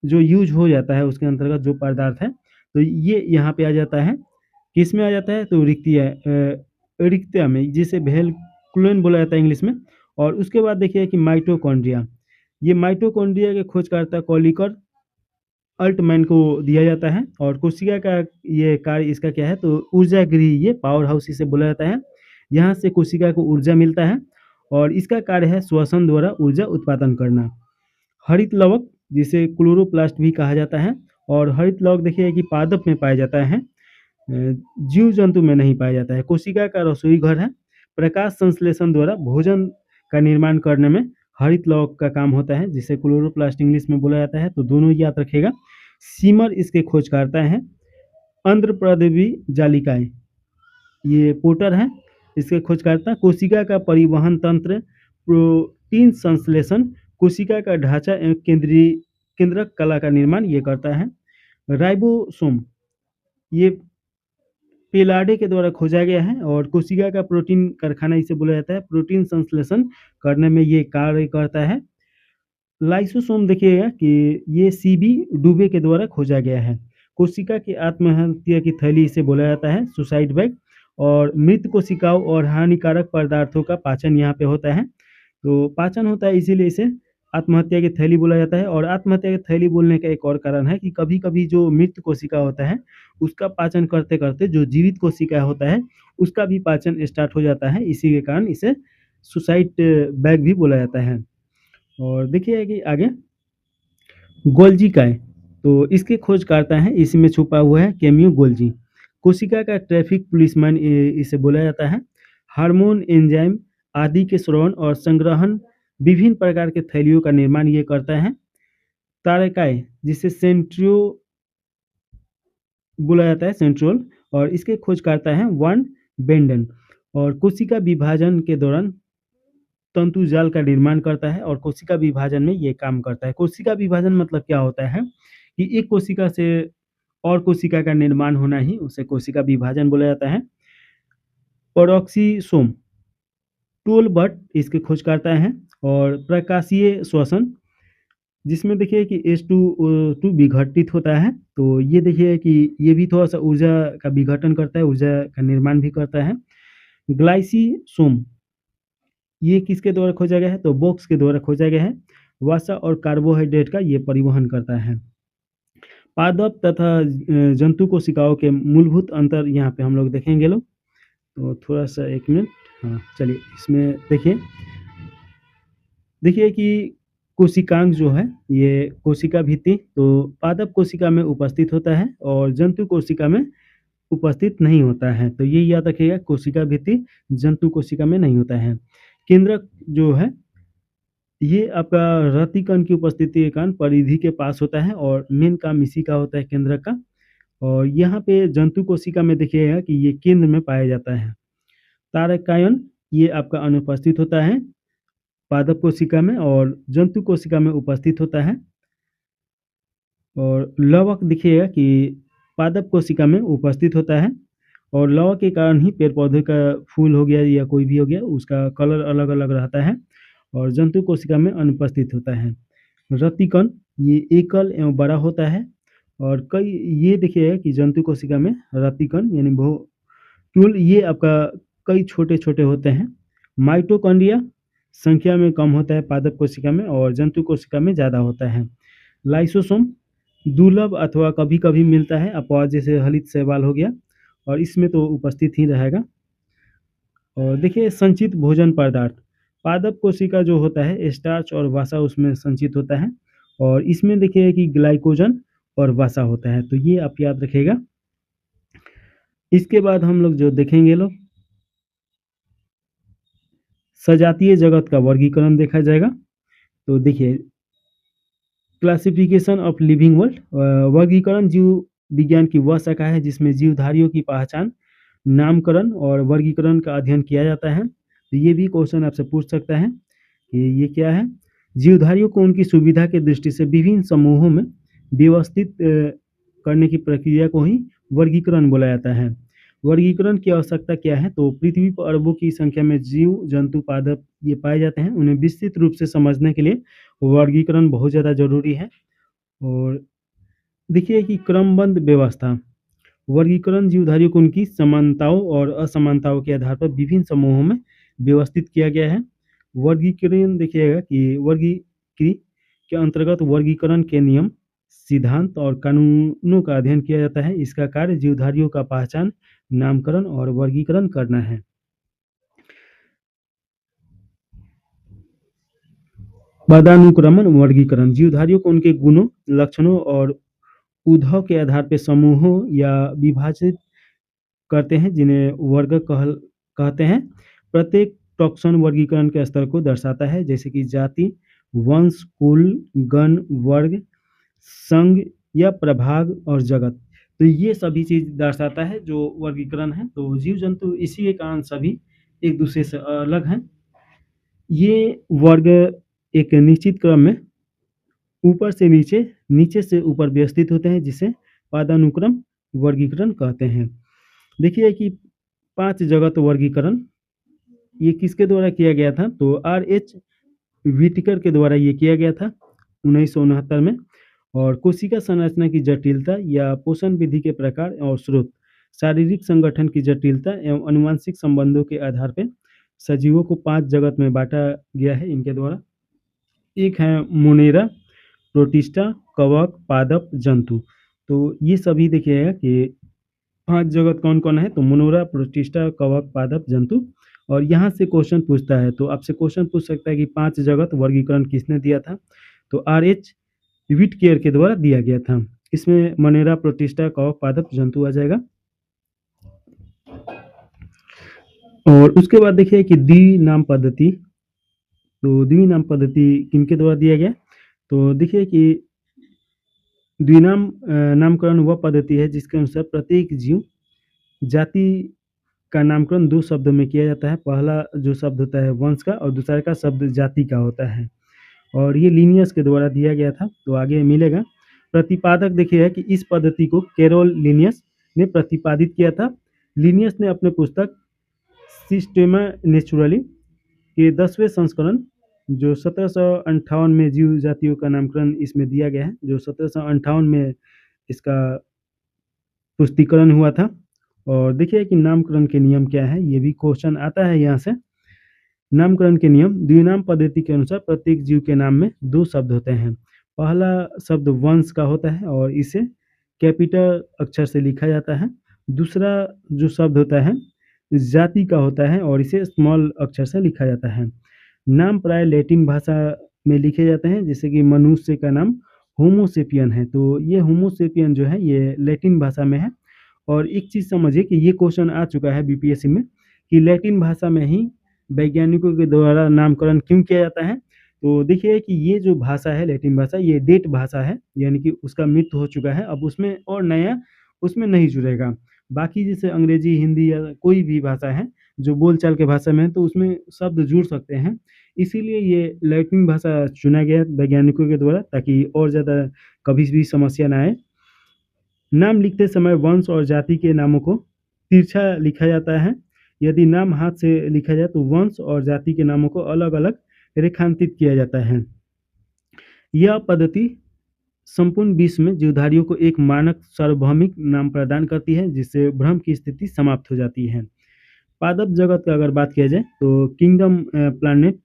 जो यूज हो जाता है उसके अंतर्गत जो पदार्थ है, तो ये यहाँ पे आ जाता है। किस में आ जाता है? तो रिक्तिया में, जिसे वैल्कुलन बोला जाता है इंग्लिश में। और उसके बाद देखिए कि माइटोकॉन्ड्रिया, ये माइटोकॉन्ड्रिया के खोजकर्ता कॉलिकर अल्टमैन को दिया जाता है। और कोशिका का ये कार्य इसका क्या है? तो ऊर्जा गृह, ये पावर हाउस इसे बोला जाता है। यहाँ से कोशिका को ऊर्जा मिलता है और इसका कार्य है श्वसन द्वारा ऊर्जा उत्पादन करना। हरित लवक, जिसे क्लोरोप्लास्ट भी कहा जाता है। और हरित लवक देखिए कि पादप में पाया जाता है, जीव जंतु में नहीं पाया जाता है। कोशिका का रसोई घर है। प्रकाश संश्लेषण द्वारा भोजन का निर्माण करने में हरित लवक का काम होता है, जिसे क्लोरोप्लास्ट इंग्लिश में बोला जाता है। तो दोनों याद रखिएगा। सीमर इसके खोजकर्ता हैं। अंध्रप्रदेवी जालिकाएं, ये पोर्टर है इसके खोजकर्ता। कोशिका का परिवहन तंत्र, प्रोटीन संश्लेषण, कोशिका का ढांचा एवं केंद्रक कला का निर्माण ये करता है। राइबोसोम, ये पेलाडे के द्वारा खोजा गया है और कोशिका का प्रोटीन कारखाना इसे बोला जाता है। प्रोटीन संश्लेषण करने में ये कार्य करता है। लाइसोसोम देखिएगा कि ये सीबी डुबे के द्वारा खोजा गया है। कोशिका की आत्महत्या की थैली इसे बोला जाता है, सुसाइड बैग। और मृत कोशिकाओं और हानिकारक पदार्थों का पाचन यहाँ पे होता है। तो पाचन होता है, इसीलिए इसे आत्महत्या की थैली बोला जाता है। और आत्महत्या की थैली बोलने का एक और कारण है कि कभी कभी जो मृत कोशिका होता है उसका पाचन करते करते जो जीवित कोशिका होता है उसका भी पाचन स्टार्ट हो जाता है, इसी के कारण इसे सुसाइड बैग भी बोला जाता है। और देखिए कि आगे गोल्जी का है, तो इसके खोजकर्ता हैं, इसमें छुपा हुआ है कैम्यू गोल्जी। कोशिका का ट्रैफिक पुलिसमैन इसे बोला जाता है। हार्मोन, एंजाइम आदि के श्रवण और संग्रहण, विभिन्न प्रकार के थैलियों का निर्माण ये करता है। तारकाय, जिसे सेंट्रियो बोला जाता है, सेंट्रोल। और इसके खोजकर्ता हैं वन बेंडन। और कोशिका विभाजन के दौरान तंतु जाल का निर्माण करता है और कोशिका विभाजन में ये काम करता है। कोशिका विभाजन मतलब क्या होता है कि एक कोशिका से और कोशिका का निर्माण होना ही उसे कोशिका विभाजन बोला जाता है। पेरोक्सिसोम, टोल बट इसके खोजकर्ता हैं। और प्रकाशीय श्वसन, जिसमें देखिए कि H2O2 विघटित होता है। तो ये देखिए कि ये भी थोड़ा-सा ऊर्जा का विघटन करता है, ऊर्जा का निर्माण भी करता है। ग्लाइसिसोम, ये किसके द्वारा खोजा गया है? तो बोक्स के द्वारा खोजा गया है। वसा और कार्बोहाइड्रेट का ये परिवहन करता है। पादप तथा जंतु कोशिकाओं के मूलभूत अंतर यहाँ पे हम लोग देखेंगे लोग। तो थोड़ा-सा 1 मिनट, हाँ, चलिए इसमें देखिए कि कोशिकांग जो है, ये कोशिका भित्ति तो पादप कोशिका में उपस्थित होता है और जंतु कोशिका में उपस्थित नहीं होता है। तो ये याद रखिएगा, कोशिका भित्ति जंतु कोशिका में नहीं होता है। केंद्रक जो है, ये आपका रतिकण की उपस्थिति के कारण परिधि के पास होता है और मेन काम इसी का होता है, केंद्रक का। और यहाँ पे जंतु कोशिका में देखिएगा कि ये केंद्र में पाया जाता है। तारकायन, ये आपका अनुपस्थित होता है पादप कोशिका में और जंतु कोशिका में उपस्थित होता है। और लवक देखिएगा कि पादप कोशिका में उपस्थित होता है और लवक के कारण ही पेड़-पौधे का फूल हो गया या कोई भी हो गया, उसका कलर अलग-अलग रहता है और जंतु कोशिका में अनुपस्थित होता है। रतिकण, ये एकल एवं बड़ा होता है और कई ये देखिएगा कि जंतु कोशिका में रतिकण यानी बहु ये आपका कई छोटे-छोटे होते हैं। माइटोकॉन्ड्रिया संख्या में कम होता है पादप कोशिका में और जंतु कोशिका में ज़्यादा होता है। लाइसोसोम दुर्लभ अथवा कभी-कभी मिलता है, अपवाद जैसे हलित शैवाल हो गया और इसमें तो उपस्थित ही रहेगा। और देखिए संचित भोजन पदार्थ, पादप कोशिका जो होता है स्टार्च और वसा उसमें संचित होता है और इसमें देखिए कि ग्लाइकोजन और वसा होता है। तो ये आप याद रखिएगा। इसके बाद हम लोग जो देखेंगे लोग, सजातीय जगत का वर्गीकरण देखा जाएगा। तो देखिए क्लासिफिकेशन ऑफ लिविंग वर्ल्ड, वर्गीकरण जीव विज्ञान की वह शाखा है जिसमें जीवधारियों की पहचान, नामकरण और वर्गीकरण का अध्ययन किया जाता है। तो ये भी क्वेश्चन आपसे पूछ सकता है कि ये क्या है? जीवधारियों को उनकी सुविधा की दृष्टि से विभिन्न समूहों में व्यवस्थित करने की प्रक्रिया को ही वर्गीकरण बोला जाता है। वर्गीकरण की आवश्यकता क्या है? तो पृथ्वी पर अरबों की संख्या में जीव, जंतु, पादप ये पाए जाते हैं। उन्हें विस्तृत रूप से समझने के लिए वर्गीकरण बहुत ज़्यादा ज़रूरी है। और देखिए कि क्रमबद्ध व्यवस्था, वर्गीकरण जीवधारियों को उनकी समानताओं और असमानताओं के आधार पर विभिन्न समूहों में व्यवस्थित किया गया है। वर्गीकरण देखिएगा कि वर्गीकृत के अंतर्गत वर्गीकरण के नियम, सिद्धांत और कानूनों का अध्ययन किया जाता है। इसका कार्य जीवधारियों का पहचान, नामकरण और वर्गीकरण करना है। पदानुक्रमण वर्गीकरण, जीवधारियों को उनके गुणों, लक्षणों और उद्भव के आधार पर समूहों या विभाजित करते हैं, जिन्हें वर्ग कहते हैं। प्रत्येक टॉक्सन वर्गीकरण के स्तर को दर्शाता है, जैसे कि जाति, वंश, कुल, गण, वर्ग, संघ या प्रभाग और जगत। तो ये सभी चीज दर्शाता है जो वर्गीकरण है। तो जीव जंतु इसी के कारण सभी एक दूसरे से अलग हैं। ये वर्ग एक निश्चित क्रम में ऊपर से नीचे, नीचे से ऊपर व्यवस्थित होते हैं, जिसे पदानुक्रम वर्गीकरण कहते हैं। देखिए कि 5 जगत वर्गीकरण ये किसके द्वारा किया गया था? तो R.H. व्हिटेकर के द्वारा ये किया गया था 1969 में। और कोशिका संरचना की जटिलता या पोषण विधि के प्रकार और स्रोत, शारीरिक संगठन की जटिलता एवं आनुवंशिक संबंधों के आधार पर सजीवों को 5 जगत में बांटा गया है इनके द्वारा। एक है मोनेरा, प्रोटिस्टा, कवक, पादप, जंतु। तो ये सभी देखिएगा कि 5 जगत कौन-कौन है? तो मोनेरा, प्रोटिस्टा, कवक, पादप, जंतु। और यहाँ से क्वेश्चन पूछता है, तो आपसे क्वेश्चन पूछ सकता है कि 5 जगत वर्गीकरण किसने दिया था? तो R.H. व्हिटेकर के द्वारा दिया गया था। इसमें मोनेरा, प्रोटिस्टा, कवक, पादप, जंतु आ जाएगा। और उसके बाद देखिए कि द्विनाम पद्धति, तो द्विनाम पद्धति किनके द्वारा दिया गया? तो देखिए कि द्विनाम नामकरण वह पद्धति है जिसके अनुसार प्रत्येक जीव जाति का नामकरण 2 शब्दों में किया जाता है। पहला जो शब्द होता है वंश का और दूसरा का शब्द जाति का होता है। और ये लिनियस के द्वारा दिया गया था, तो आगे मिलेगा। प्रतिपादक देखिए है कि इस पद्धति को कैरोल लिनियस ने प्रतिपादित किया था। लिनियस ने अपने पुस्तक सिस्टेमा नेचुरली के 10वें संस्करण जो 1758 में जीव जातियों का नामकरण इसमें दिया गया है, जो 1758 में इसका पुष्टिकरण हुआ था। और देखिए कि नामकरण के नियम क्या है, ये भी क्वेश्चन आता है यहाँ से। नामकरण के नियम, द्विनाम पद्धति के अनुसार प्रत्येक जीव के नाम में 2 शब्द होते हैं। पहला शब्द वंश का होता है और इसे कैपिटल अक्षर से लिखा जाता है। दूसरा जो शब्द होता है जाति का होता है और इसे स्मॉल अक्षर से लिखा जाता है। नाम प्राय लैटिन भाषा में लिखे जाते हैं, जैसे कि मनुष्य का नाम होमो सेपियन है, तो ये होमो सेपियन जो है ये लैटिन भाषा में है। और एक चीज़ समझिए कि ये क्वेश्चन आ चुका है बीपीएससी में कि लैटिन भाषा में ही वैज्ञानिकों के द्वारा नामकरण क्यों किया जाता है। तो देखिए कि ये जो भाषा है लैटिन भाषा, ये डेट भाषा है, यानी कि उसका मृत्यु हो चुका है, अब उसमें और नया उसमें नहीं जुड़ेगा। बाकी जैसे अंग्रेजी, हिंदी या कोई भी भाषा है जो बोलचाल के भाषा में है, तो उसमें शब्द जुड़ सकते हैं। इसीलिए ये लैटिन भाषा चुना गया वैज्ञानिकों के द्वारा, ताकि और ज़्यादा कभी भी समस्या ना आए। नाम लिखते समय वंश और जाति के नामों को तिरछा लिखा जाता है। यदि नाम हाथ से लिखा जाए तो वंश और जाति के नामों को अलग-अलग रेखांकित किया जाता है। यह पद्धति संपूर्ण विश्व में जीवधारियों को एक मानक सार्वभौमिक नाम प्रदान करती है, जिससे भ्रम की स्थिति समाप्त हो जाती है। पादप जगत का अगर बात किया जाए तो किंगडम प्लैनेट,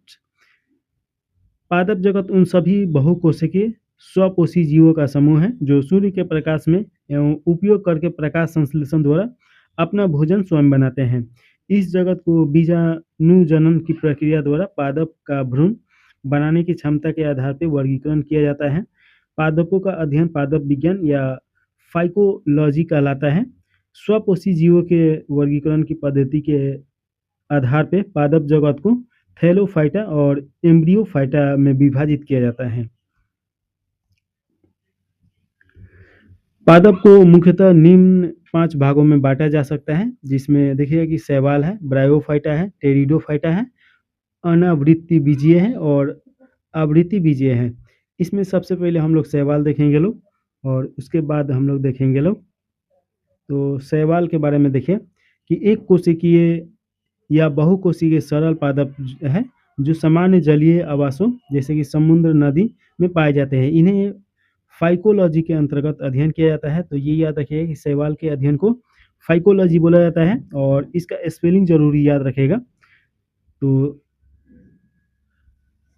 पादप जगत उन सभी बहुकोशिकीय स्वपोषी जीवों का समूह है जो सूर्य के प्रकाश में एवं उपयोग करके प्रकाश संश्लेषण द्वारा अपना भोजन स्वयं बनाते हैं। इस जगत को बीजाणुजनन की प्रक्रिया द्वारा पादप का भ्रूण बनाने की क्षमता के आधार पर वर्गीकरण किया जाता है। पादपों का अध्ययन पादप विज्ञान या फाइकोलॉजी कहलाता है। स्वपोषी जीवों के वर्गीकरण की पद्धति के आधार पर पादप जगत को थैलोफाइटा और एम्ब्रियोफाइटा में विभाजित किया जाता है। पादप को मुख्यतः निम्न 5 भागों में बांटा जा सकता है, जिसमें देखिएगा कि शैवाल है, ब्रायोफाइटा है, टेरिडोफाइटा है, अनावृत्ति बीजीय है और आवृत्ति बीजीय है। इसमें सबसे पहले हम लोग शैवाल देखेंगे लोग, और उसके बाद हम लोग देखेंगे लोग। तो शैवाल के बारे में देखिए कि एक कोशिकीय या बहुकोशिकीय सरल पादप है जो सामान्य जलीय आवासों जैसे कि समुद्र, नदी में पाए जाते हैं। इन्हें फाइकोलॉजी के अंतर्गत अध्ययन किया जाता है। तो ये याद रखिएगा कि शैवाल के अध्ययन को फाइकोलॉजी बोला जाता है, और इसका स्पेलिंग जरूरी याद रखेगा। तो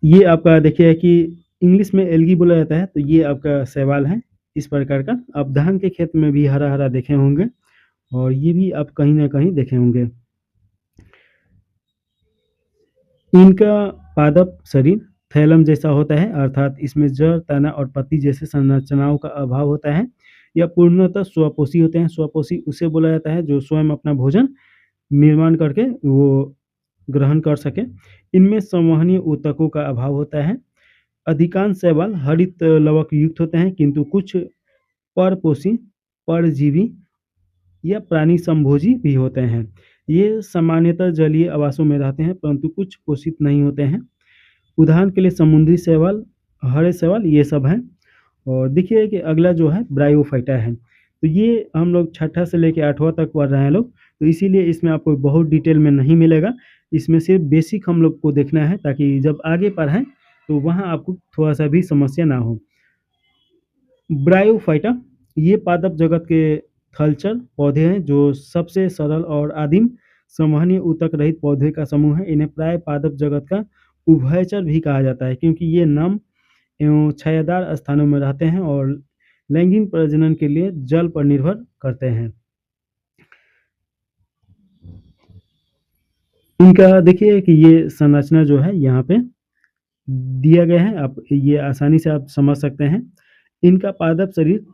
ये आपका देखिए कि इंग्लिश में एल्गी बोला जाता है, तो ये आपका शैवाल है इस प्रकार का। आप धान के खेत में भी हरा हरा देखे होंगे, और ये भी आप कहीं ना कहीं देखे होंगे। इनका पादप शरीर थैलम जैसा होता है, अर्थात इसमें जड़, तना और पत्ती जैसे संरचनाओं का अभाव होता है। यह पूर्णतः स्वपोषी होते हैं। स्वपोषी उसे बोला जाता है जो स्वयं अपना भोजन निर्माण करके वो ग्रहण कर सके। इनमें संवहनीय ऊतकों का अभाव होता है। अधिकांश शैवाल हरित लवक युक्त होते हैं, किंतु कुछ परपोषी, परजीवी या प्राणी संभोजी भी होते हैं। ये सामान्यतः जलीय आवासों में रहते हैं, परंतु कुछ पोषित नहीं होते हैं। उदाहरण के लिए समुद्री शैवाल, हरे शैवाल, ये सब हैं। और देखिए कि अगला जो है ब्रायोफाइटा है, तो ये हम लोग छठा से लेकर 8वां तक पढ़ रहे हैं लोग, तो इसीलिए इसमें आपको बहुत डिटेल में नहीं मिलेगा। इसमें सिर्फ बेसिक हम लोग को देखना है, ताकि जब आगे पढ़ें तो वहाँ आपको थोड़ा सा भी समस्या ना हो। ब्रायोफाइटा ये पादप जगत के थलचर पौधे हैं जो सबसे सरल और आदिम संवहनीय ऊतक रहित पौधे का समूह है। इन्हें प्राय पादप जगत का उभयचर भी कहा जाता है, क्योंकि ये नम एवं छायादार स्थानों में रहते हैं और लैंगिक प्रजनन के लिए जल पर निर्भर करते हैं। इनका देखिए कि ये संरचना जो है यहाँ पे दिया गया है, आप ये आसानी से आप समझ सकते हैं। इनका पादप शरीर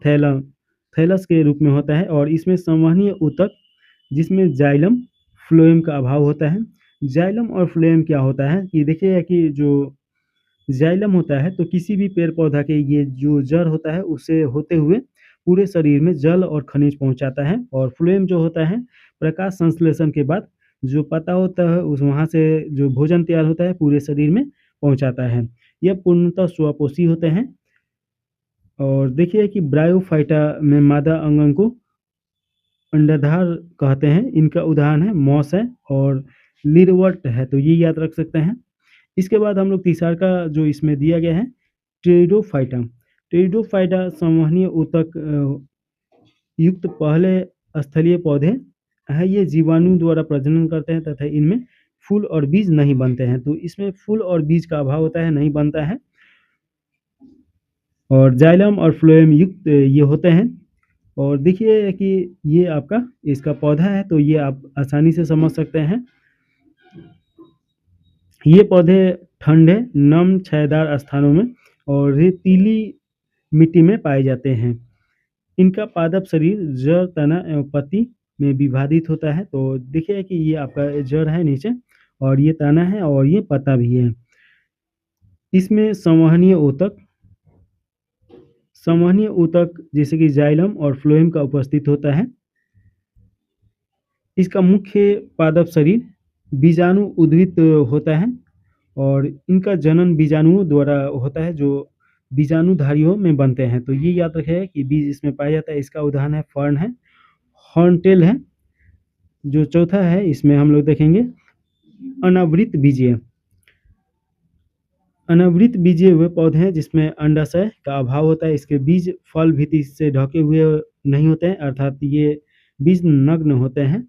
थैलस के रूप में होता है, और इसमें संवहनीय ऊतक जिसमें जाइलम, फ्लोएम का अभाव होता है। जाइलम और फ्लोएम क्या होता है कि देखिएगा कि जो जाइलम होता है तो किसी भी पेड़ पौधा के ये जो जड़ होता है उससे होते हुए पूरे शरीर में जल और खनिज पहुंचाता है। और फ्लोएम जो होता है प्रकाश संश्लेषण के बाद जो पत्ता होता है उस वहाँ से जो भोजन तैयार होता है पूरे शरीर में पहुंचाता है। यह पूर्णतः स्वपोषी होते हैं। और देखिए कि ब्रायोफाइटा में मादा अंगों को अंडाधार कहते हैं। इनका उदाहरण है मॉस है और लीरवर्ट है, तो ये याद रख सकते हैं। इसके बाद हम लोग तीसरा का जो इसमें दिया गया है टेरिडोफाइटा। टेरिडोफाइटा संवहनीय ऊतक युक्त पहले स्थलीय पौधे हैं। ये जीवाणु द्वारा प्रजनन करते हैं तथा इनमें फूल और बीज नहीं बनते हैं। तो इसमें फूल और बीज का अभाव होता है, नहीं बनता है। और जाइलम और फ्लोएम युक्त ये होते हैं। और देखिए कि ये आपका इसका पौधा है, तो ये आप आसानी से समझ सकते हैं। ये पौधे ठंडे, नम, छायादार स्थानों में और रेतीली मिट्टी में पाए जाते हैं। इनका पादप शरीर जड़, तना एवं पत्ती में विभाजित होता है। तो देखिए कि ये आपका जड़ है नीचे, और ये तना है, और ये पत्ता भी है। इसमें संवहनीय ऊतक जैसे कि जाइलम और फ्लोएम का उपस्थित होता है। इसका मुख्य पादप शरीर बीजाणु उद्भिद होता है, और इनका जनन बीजाणुओं द्वारा होता है जो बीजाणुधारियों में बनते हैं। तो ये याद रखें कि बीज इसमें पाया जाता है। इसका उदाहरण है फर्न है, हॉर्नटेल है। जो चौथा है इसमें हम लोग देखेंगे अनावृत बीजीय। अनावृत बीजीय वे पौधे हैं जिसमें अंडाशय का अभाव होता है। इसके बीज फल भित्ति से ढके हुए नहीं होते हैं, अर्थात ये बीज नग्न होते हैं।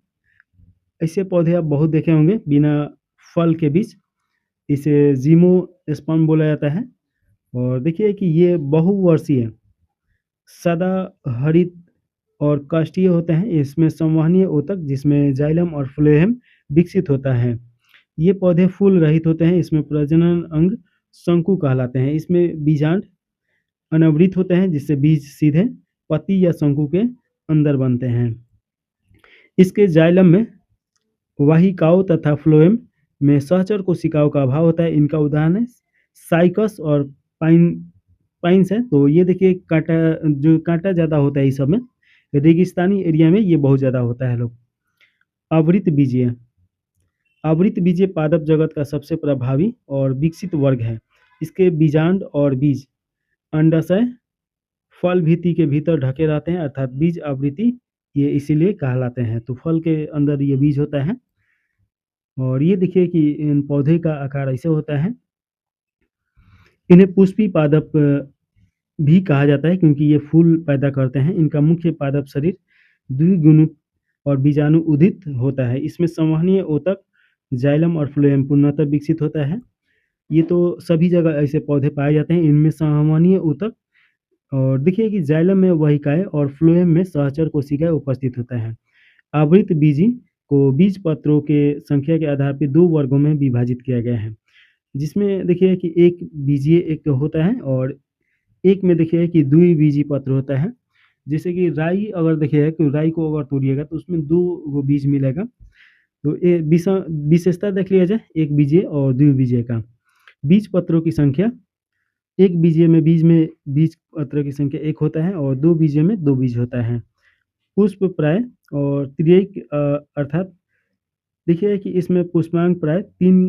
ऐसे पौधे आप बहुत देखे होंगे बिना फल के बीज। इसे जिम्नोस्पर्म बोला जाता है। और देखिए कि ये बहुवर्षीय, सदाहरित और काष्ठीय होते हैं। इसमें संवहनीय ऊतक जिसमें जाइलम और फ्लोएम विकसित होता है। ये पौधे फूल रहित होते हैं। इसमें प्रजनन अंग शंकु कहलाते हैं। इसमें बीजांड अनावृत होते हैं जिससे बीज सीधे पत्ती या शंकु के अंदर बनते हैं। इसके जाइलम में वाहिकाओं तथा फ्लोएम में सहचर कोशिकाओं का अभाव होता है। इनका उदाहरण है साइकस और पाइन्स है। तो ये देखिए कांटा ज़्यादा होता है इस सब में। रेगिस्तानी एरिया में ये बहुत ज़्यादा होता है लोग। आवृत बीजीय। आवृत बीजीय पादप जगत का सबसे प्रभावी और विकसित वर्ग है। इसके बीजांड और बीज अंडाशय फल भित्ति के भीतर ढके रहते हैं, अर्थात बीज आवृत्ति ये इसीलिए कहलाते हैं। तो फल के अंदर ये बीज होता है। और ये देखिए कि इन पौधे का आकार ऐसे होता है। इन्हें पुष्पी पादप भी कहा जाता है क्योंकि ये फूल पैदा करते हैं। इनका मुख्य पादप शरीर द्विगुणित और बीजाणु उदित होता है। इसमें संवहनीय ऊतक जाइलम और फ्लोएम पूर्णतः विकसित होता है। ये तो सभी जगह ऐसे पौधे पाए जाते हैं। इनमें संवहनीय ऊतक, और देखिए कि जाइलम में वाहिकाएं और फ्लोएम में सहचर कोशिकाएं उपस्थित होता है। आवृत बीजी को बीज पत्रों के संख्या के आधार पर 2 वर्गों में विभाजित किया गया है, जिसमें देखिए कि एक बीजीय एक होता है, और एक में देखिए कि द्विबीजी पत्र होता है। जैसे कि राई अगर देखिएगा कि राई को अगर तोड़िएगा तो उसमें 2 बीज मिलेगा। तो ये विशेषता देख लिया जाए एक बीजीय और द्विबीजीय का। बीज पत्रों की संख्या, एक बीजीय में बीज पत्र की संख्या 1 होता है, और 2 बीजीय में 2 बीज होता है। पुष्प प्राय और त्रियिक, अर्थात देखिए कि इसमें पुष्पांग प्राय 3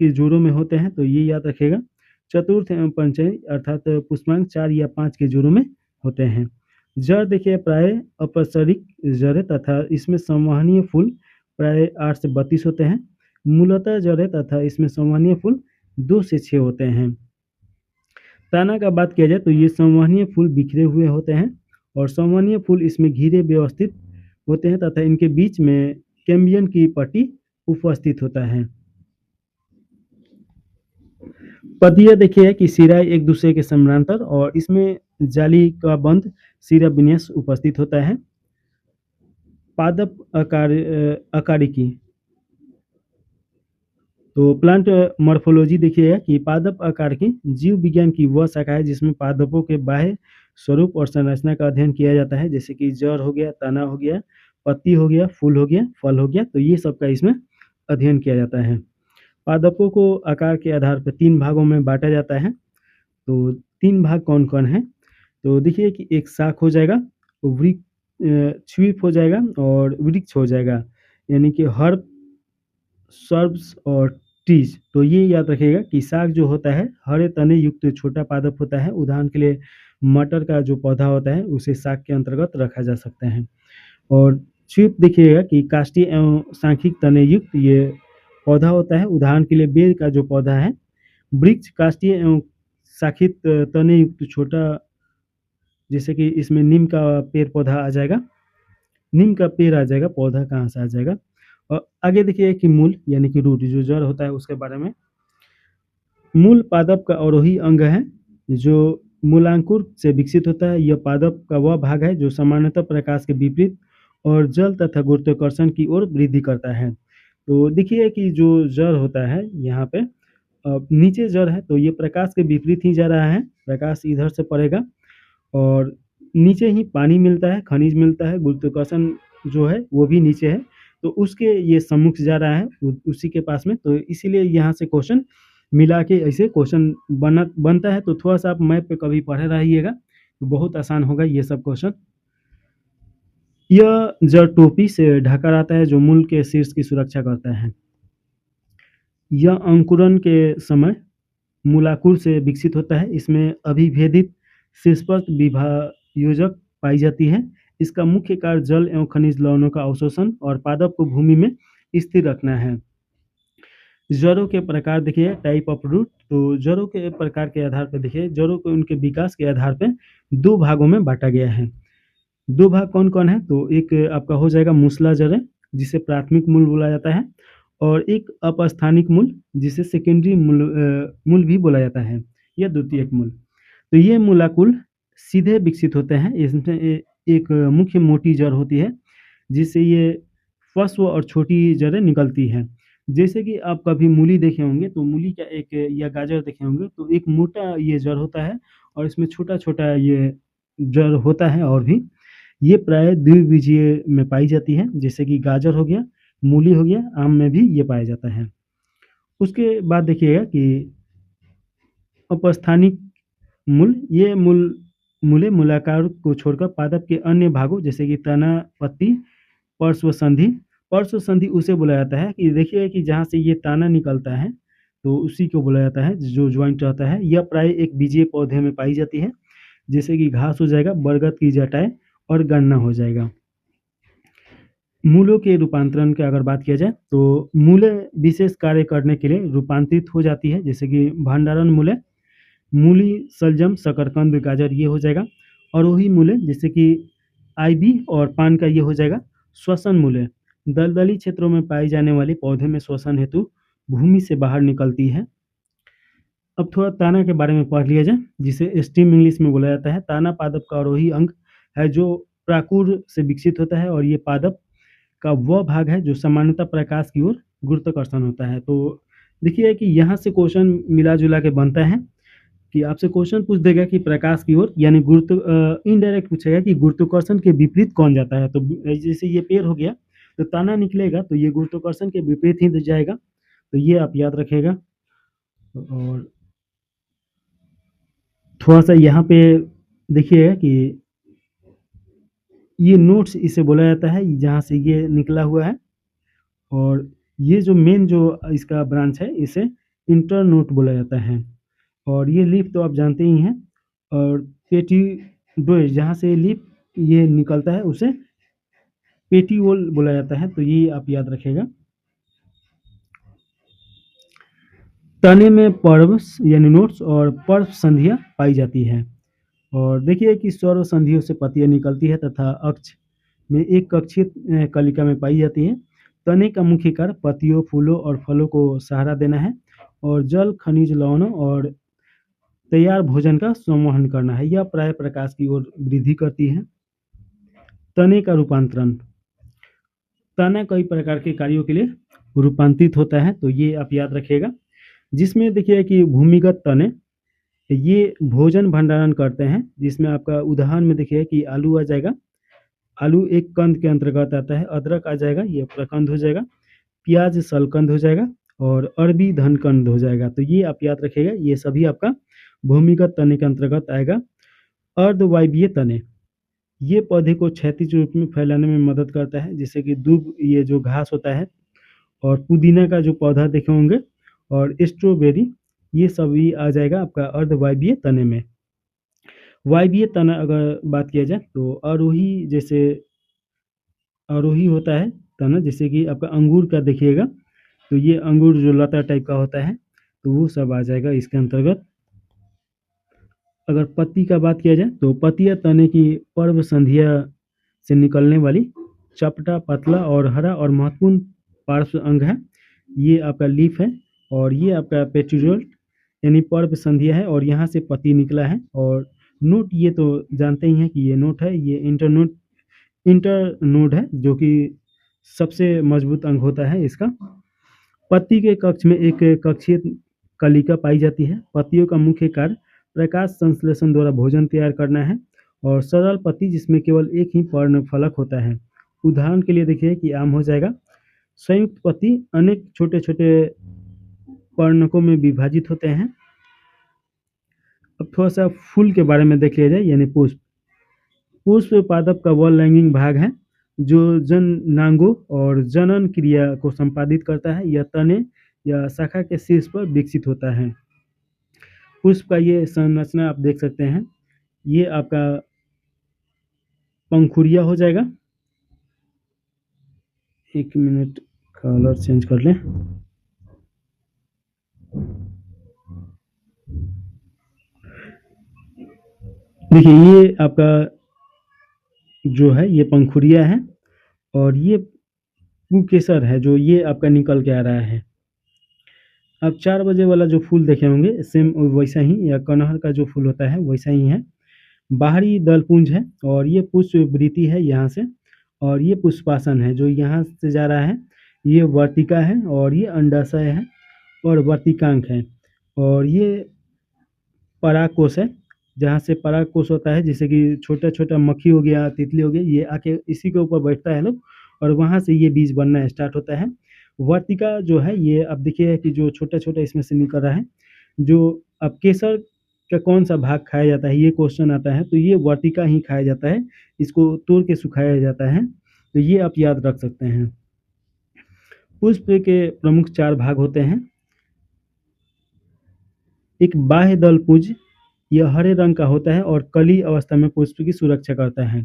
के जोड़ों में होते हैं। तो ये याद रखिएगा। चतुर्थ एवं पंचमी अर्थात पुष्पांग 4 या 5 के जोड़ों में होते हैं। जड़ देखिए प्राय अपसरिक जड़ है तथा इसमें संवहनीय फूल प्राय 8 से 32 होते हैं। मूलतः जड़ है तथा इसमें संवहनीय फूल 2 से 6 होते हैं। तना का बात किया जाए तो ये संवहनीय फूल बिखरे हुए होते हैं, और संवहनीय फूल इसमें घिरे व्यवस्थित होते हैं तथा इनके बीच में कैम्बियम की पट्टी उपस्थित होता है। पतिया देखिए कि सिरा एक दूसरे के समानांतर, और इसमें जाली का बंद सिरा विन्यास उपस्थित होता है। पादप आकारिकी, तो प्लांट मॉर्फोलॉजी देखिएगा कि पादप आकार की जीव विज्ञान की वह शाखा है जिसमें पादपों के बाह्य स्वरूप और संरचना का अध्ययन किया जाता है। जैसे कि जड़ हो गया, तना हो गया, पत्ती हो गया, फूल हो गया, फल हो गया। तो ये सब का इसमें अध्ययन किया जाता है। पादपों को आकार के आधार पर 3 भागों में बांटा जाता है। तो 3 भाग कौन कौन है? तो देखिए कि एक शाख हो जाएगा, छुईप हो जाएगा, और वृक्ष हो जाएगा, यानी कि हर्ब, सर्ब्स और ट्रीज। तो ये याद रखिएगा कि शाख जो होता है हरे तने युक्त छोटा पादप होता है। उदाहरण के लिए मटर का जो पौधा होता है उसे शाख के अंतर्गत रखा जा सकता है। और छुईप देखिएगा कि काष्ठीय एवं सांखिक तने युक्त ये पौधा होता है। उदाहरण के लिए बेर का जो पौधा है वृक्ष काष्ठीय एवं शाखित तने युक्त छोटा, जैसे कि इसमें नीम का पेड़-पौधा आ जाएगा, नीम का पेड़ आ जाएगा, पौधा कहाँ से आ जाएगा। और आगे देखिए कि मूल यानी कि रूट जो जड़ होता है उसके बारे में। मूल पादप का अवरोही अंग है, जो मूलांकुर से विकसित होता है। यह पादप का वह भाग है जो सामान्यतः प्रकाश के विपरीत और जल तथा गुरुत्वाकर्षण की ओर वृद्धि करता है। तो देखिए कि जो जड़ होता है यहाँ पे, नीचे जड़ है तो ये प्रकाश के विपरीत ही जा रहा है, प्रकाश इधर से पड़ेगा और नीचे ही पानी मिलता है, खनिज मिलता है, गुरुत्वाकर्षण जो है वो भी नीचे है, तो उसके ये सम्मुख जा रहा है उसी के पास में, तो इसीलिए यहाँ से क्वेश्चन मिला के ऐसे क्वेश्चन बनता है। तो थोड़ा सा आप मैप पे कभी पढ़े रहिएगा तो बहुत आसान होगा ये सब क्वेश्चन। यह जड़ टोपी से ढका रहता है जो मूल के शीर्ष की सुरक्षा करता है। यह अंकुरन के समय मूलाकुर से विकसित होता है। इसमें अभिभेदित शीर्षपट विभायोजक पाई जाती है। इसका मुख्य कार्य जल एवं खनिज लवणों का अवशोषण और पादप को भूमि में स्थिर रखना है। जड़ों के प्रकार देखिए, टाइप ऑफ रूट, तो जड़ों के प्रकार के आधार पर देखिए, जड़ों को उनके विकास के आधार पर दो भागों में बांटा गया है। दो भाग कौन कौन है, तो एक आपका हो जाएगा मूसला जड़ें, जिसे प्राथमिक मूल बोला जाता है, और एक अपस्थानिक मूल जिसे सेकेंडरी मूल भी बोला जाता है, या द्वितीयक मूल। तो ये मूलाकुल सीधे विकसित होते हैं। इसमें एक मुख्य मोटी जड़ होती है जिससे ये फस्व और छोटी जड़ें निकलती हैं। जैसे कि आप कभी मूली देखे होंगे तो मूली का एक, या गाजर देखे होंगे तो एक मोटा ये जड़ होता है और इसमें छोटा-छोटा ये जड़ होता है। और भी ये प्राय द्विबीजीय में पाई जाती है, जैसे कि गाजर हो गया, मूली हो गया, आम में भी ये पाया जाता है। उसके बाद देखिएगा कि अपस्थानिक मूल, ये मूलाकार को छोड़कर पादप के अन्य भागों जैसे कि तना, पत्ती, पार्श्वसंधि, पार्श्वसंधि उसे बोला जाता है कि देखिए कि जहाँ से ये ताना निकलता है तो उसी को बोला जाता है जो ज्वाइंट रहता है। यह प्राय एक बीजीय पौधे में पाई जाती है, जैसे कि घास हो जाएगा, बरगद की जटाएँ और गन्ना हो जाएगा। मूलों के रूपांतरण की अगर बात किया जाए तो मूलें विशेष कार्य करने के लिए रूपांतरित हो जाती है, जैसे कि भंडारण मूलें, मूली, शलजम, शकरकंद, गाजर ये हो जाएगा। और वही मूलें जैसे कि आइवी और पान का ये हो जाएगा। श्वसन मूलें दलदली क्षेत्रों में पाई जाने वाली पौधे में श्वसन हेतु भूमि से बाहर निकलती है। अब थोड़ा ताना के बारे में पढ़ लिया जाए, जिसे स्टीम इंग्लिश में बोला जाता है। ताना पादप का अवरोही अंग है जो प्राकुर से विकसित होता है और ये पादप का वह भाग है जो सामान्यतः प्रकाश की ओर गुरुत्वाकर्षण होता है। तो देखिए कि यहाँ से क्वेश्चन मिला-जुला के बनता है कि आपसे क्वेश्चन पूछ देगा कि प्रकाश की ओर, यानी इनडायरेक्ट पूछेगा कि गुरुत्वाकर्षण के विपरीत कौन जाता है। तो जैसे ये पेड़ हो गया तो ताना निकलेगा तो ये गुरुत्वाकर्षण के विपरीत ही जाएगा, तो ये आप याद रखिएगा। और थोड़ा-सा यहाँ पे देखिएगा कि ये नोट्स इसे बोला जाता है, जहाँ से ये निकला हुआ है। और ये जो मेन जो इसका ब्रांच है इसे इंटरनोट बोला जाता है। और ये लीफ तो आप जानते ही हैं। और पेटिडोइड जहाँ से लीफ ये निकलता है उसे पेटियोल बोला जाता है, तो ये आप याद रखिएगा। तने में पर्व यानी नोट्स और पर्व संधियाँ पाई जाती है। और देखिए कि सर्व संधियों से पत्तियाँ निकलती है तथा अक्ष में एक कक्षीय कलिका में पाई जाती है। तने का मुख्य कार्य पत्तियों, फूलों और फलों को सहारा देना है और जल, खनिज लवणों और तैयार भोजन का संवहन करना है। यह प्राय प्रकाश की ओर वृद्धि करती है। तने का रूपांतरण, तना कई प्रकार के कार्यों के लिए रूपांतरित होता है, तो ये आप याद रखिएगा। जिसमें देखिए कि भूमिगत तने ये भोजन भंडारण करते हैं, जिसमें आपका उदाहरण में देखिए कि आलू आ जाएगा, आलू एक कंद के अंतर्गत आता है। अदरक आ जाएगा, ये प्रकंद हो जाएगा। प्याज सलकंद हो जाएगा और अरबी धनकंद हो जाएगा। तो ये आप याद रखिएगा, ये सभी आपका भूमिगत तने के अंतर्गत आएगा। अर्धवायवीय तने, ये पौधे को क्षैतिज रूप में फैलाने में मदद करता है, जैसे कि दूब, ये जो घास होता है, और पुदीना का जो पौधा देखे होंगे, और स्ट्रॉबेरी, ये सभी आ जाएगा आपका अर्धवायवीय तने में। वायवीय तना अगर बात किया जाए तो आरोही, जैसे आरोही होता है तना, जैसे कि आपका अंगूर का देखिएगा, तो ये अंगूर जो लता टाइप का होता है, तो वो सब आ जाएगा इसके अंतर्गत। अगर पत्ती का बात किया जाए तो पत्तियाँ तने की पर्व संधिया से निकलने वाली चपटा, पतला और हरा और महत्वपूर्ण पार्श्व अंग है। ये आपका लीफ है और ये आपका पेट्रियोल यानी पर्व संधिया है और यहाँ से पत्ती निकला है। और नोट ये तो जानते ही हैं कि ये नोट है, ये इंटरनोड है जो कि सबसे मजबूत अंग होता है इसका। पत्ती के कक्ष में एक कक्षीय कलिका पाई जाती है। पत्तियों का मुख्य कार्य प्रकाश संश्लेषण द्वारा भोजन तैयार करना है और सरल पत्ती जिसमें केवल एक ही पर्ण फलक होता है। उदाहरण के लिए देखिए कि आम हो जाएगा। संयुक्त पत्ती अनेक छोटे-छोटे पर्णकों में विभाजित होते हैं। अब थोड़ा-सा फूल के बारे में देख लिया जाए यानी पुष्प। पुष्प पादप का वह लैंगिक भाग है जो जननांगों और जनन क्रिया को संपादित करता है। यह तने या शाखा के शीर्ष पर विकसित होता है। पुष्प का ये संरचना आप देख सकते हैं। ये आपका पंखुड़िया हो जाएगा। 1 मिनट कलर चेंज कर लें। देखिए ये आपका जो है ये पंखुड़िया है और ये पुंकेसर है जो ये आपका निकल के आ रहा है। अब 4 बजे वाला जो फूल देखे होंगे सेम वैसा ही या कनहर का जो फूल होता है वैसा ही है। बाहरी दल पुंज है और ये पुष्पवृत्ति है यहाँ से और ये पुष्पासन है जो यहाँ से जा रहा है। ये वर्तिका है और ये अंडाशय है और वर्तिकांक है और ये परागकोश है जहाँ से परागकोश होता है जैसे कि छोटा-छोटा मक्खी हो गया, तितली हो गई, ये आके इसी के ऊपर बैठता है लोग और वहाँ से ये बीज बनना स्टार्ट होता है। वर्तिका जो है ये अब देखिए कि जो छोटा-छोटा इसमें से निकल रहा है, जो अब केसर का कौन-सा भाग खाया जाता है ये क्वेश्चन आता है, तो ये वर्तिका ही खाया जाता है, इसको तोड़ के सुखाया जाता है, तो ये आप याद रख सकते हैं। पुष्प के प्रमुख 4 भाग होते हैं। एक बाह्य दल पुंज, यह हरे रंग का होता है और कली अवस्था में पुष्प की सुरक्षा करता है।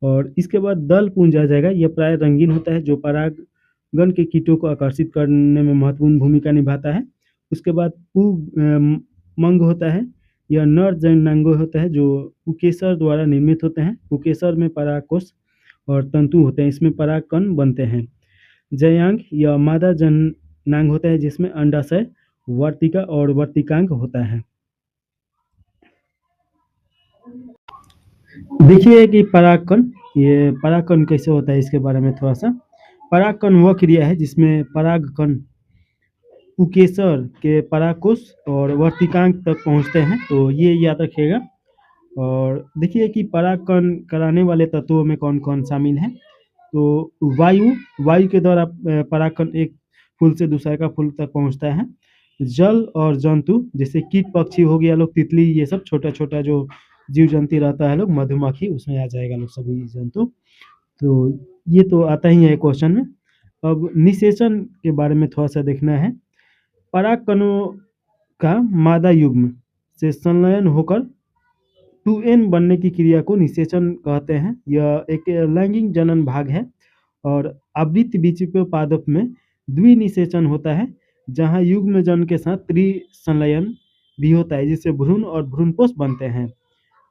और इसके बाद दल पुंज आ जाएगा, यह प्राय रंगीन होता है जो परागण के कीटों को आकर्षित करने में महत्वपूर्ण भूमिका निभाता है। उसके बाद मंग होता है, यह नर जननांगों होता है जो पुकेसर द्वारा निर्मित होते हैं। पुकेसर में परागकोश और तंतु होते हैं, इसमें परागकण बनते हैं। जयांग यह मादा जननांग होता है जिसमें अंडाशय, वर्तिका और वर्तिकांग होता है। देखिए कि परागकण, ये परागकण कैसे होता है इसके बारे में थोड़ा-सा। परागकण वह क्रिया है जिसमें परागकण पुकेसर के परागकोश और वर्तिकांग तक पहुँचते हैं, तो ये याद रखिएगा। और देखिए कि परागकण कराने वाले तत्वों में कौन-कौन शामिल हैं, तो वायु के द्वारा परागकण एक फूल से दूसरे का फूल तक पहुँचता है। जल और जंतु जैसे कीट पक्षी हो गया लोग, तितली, ये सब छोटा-छोटा जो जीव-जंतु रहता है लोग, मधुमक्खी उसमें आ जाएगा लोग सभी जंतु। तो ये तो आता ही है क्वेश्चन में। अब निषेचन के बारे में थोड़ा-सा देखना है। परागकणों का मादा युग्म से संलयन होकर 2n बनने की क्रिया को निषेचन कहते हैं। यह एक लैंगिक जनन भाग है और आवृत्त बीजों पादप में द्विनिषेचन होता है जहाँ युग्मजन के साथ त्रिसंलयन भी होता है जिससे भ्रूण और भ्रूणपोष बनते हैं।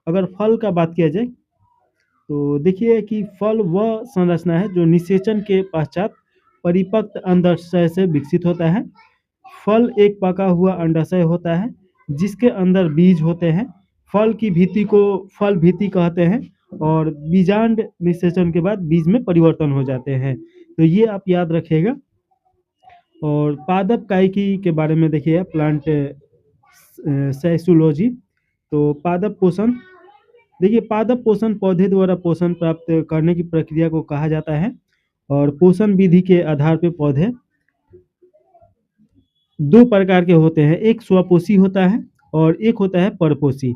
अगर फल का बात किया जाए तो देखिए कि फल वह संरचना है जो निषेचन के पश्चात परिपक्व अंडाशय से विकसित होता है। फल एक पका हुआ अंडाशय होता है जिसके अंदर बीज होते हैं। फल की भित्ति को फल भित्ति कहते हैं और बीजांड निषेचन के बाद बीज में परिवर्तन हो जाते हैं, तो ये आप याद रखिएगा। और पादप कायिकी के बारे में देखिए, प्लांट साइकोलॉजी। तो पादप पोषण, देखिए पादप पोषण पौधे द्वारा पोषण प्राप्त करने की प्रक्रिया को कहा जाता है और पोषण विधि के आधार पर पौधे 2 प्रकार के होते हैं, एक स्वपोषी होता है और एक होता है परपोषी।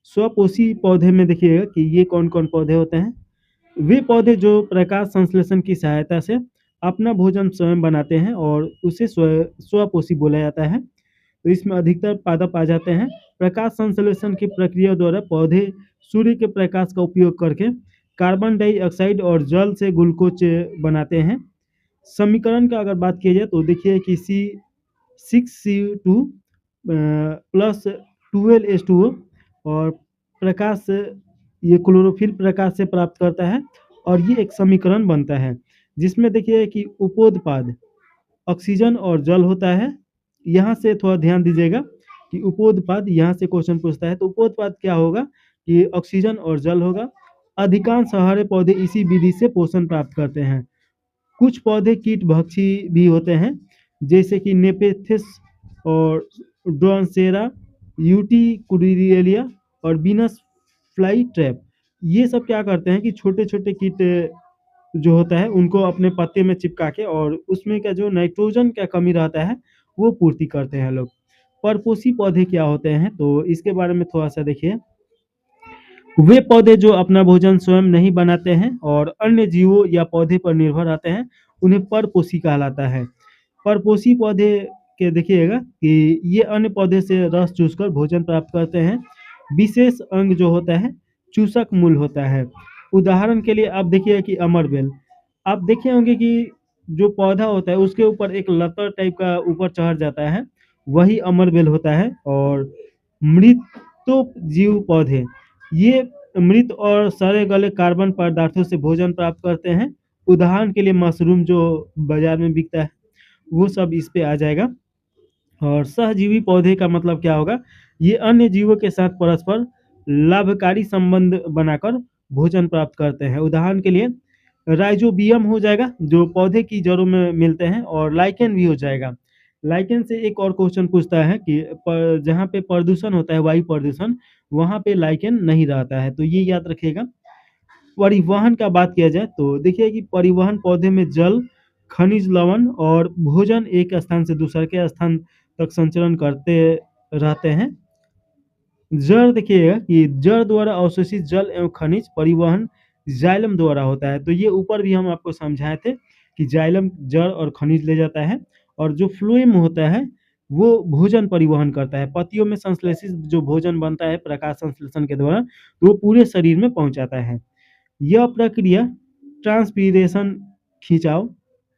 स्वपोषी पौधे में देखिएगा कि ये कौन-कौन पौधे होते हैं। वे पौधे जो प्रकाश संश्लेषण की सहायता से अपना भोजन स्वयं बनाते हैं और उसे स्वपोषी बोला जाता है। तो इसमें अधिकतर पादप आ जाते हैं। प्रकाश संश्लेषण की प्रक्रिया द्वारा पौधे सूर्य के प्रकाश का उपयोग करके कार्बन डाइऑक्साइड और जल से ग्लूकोज बनाते हैं। समीकरण का अगर बात की जाए तो देखिए कि 6Cu2 प्लस 12H2O और प्रकाश से ये क्लोरोफिल प्रकाश से प्राप्त करता है और ये एक समीकरण बनता है जिसमें देखिए कि उपोत्पाद ऑक्सीजन और जल होता है। यहाँ से थोड़ा ध्यान दीजिएगा कि उपोत्पाद यहाँ से क्वेश्चन पूछता है तो उपोत्पाद क्या होगा कि ऑक्सीजन और जल होगा। अधिकांश हरे पौधे इसी विधि से पोषण प्राप्त करते हैं। कुछ पौधे कीट भक्षी भी होते हैं जैसे कि नेपेथिस और ड्रोनसेरा, यूटिकुरियलिया और बीनस फ्लाई ट्रैप। ये सब क्या करते हैं कि छोटे छोटे कीट जो होता है उनको अपने पत्ते में चिपका के और उसमें का जो नाइट्रोजन का कमी रहता है वो पूर्ति करते हैं लोग। परपोषी पौधे क्या होते हैं तो इसके बारे में थोड़ा सा देखिए। वे पौधे जो अपना भोजन स्वयं नहीं बनाते हैं और अन्य जीवों या पौधे पर निर्भर रहते हैं उन्हें परपोषी कहलाता है। परपोषी पौधे के देखिएगा कि ये अन्य पौधे से रस चूसकर भोजन प्राप्त करते हैं। विशेष अंग जो होता है चूसक मूल होता है। उदाहरण के लिए आप देखिए कि अमरबेल, आप देखे होंगे कि जो पौधा होता है उसके ऊपर एक लतर टाइप का ऊपर चढ़ जाता है, वही अमरबेल होता है। और मृतोपजीव पौधे, ये मृत और सड़े गले कार्बन पदार्थों से भोजन प्राप्त करते हैं। उदाहरण के लिए मशरूम जो बाजार में बिकता है वो सब इस पे आ जाएगा। और सहजीवी पौधे का मतलब क्या होगा, ये अन्य जीवों के साथ परस्पर लाभकारी संबंध बनाकर भोजन प्राप्त करते हैं। उदाहरण के लिए राइजोबियम हो जाएगा जो पौधे की जड़ों में मिलते हैं और लाइकेन भी हो जाएगा। लाइकेन से एक और क्वेश्चन पूछता है कि जहाँ पे प्रदूषण होता है वायु प्रदूषण वहाँ पे लाइकेन नहीं रहता है, तो ये याद रखिएगा। परिवहन का बात किया जाए तो देखिए कि परिवहन पौधे में जल, खनिज लवण और भोजन एक स्थान से दूसरे के स्थान तक संचरण करते रहते हैं। जड़ देखिएगा कि जड़ द्वारा अवशोषित जल एवं खनिज परिवहन जाइलम द्वारा होता है। तो ये ऊपर भी हम आपको समझाए थे कि जाइलम जड़ और खनिज ले जाता है और जो फ्लोएम होता है वो भोजन परिवहन करता है। पत्तियों में संश्लेषित जो भोजन बनता है प्रकाश संश्लेषण के द्वारा वो पूरे शरीर में पहुंचाता है। यह प्रक्रिया ट्रांसपीरेशन खिंचाव,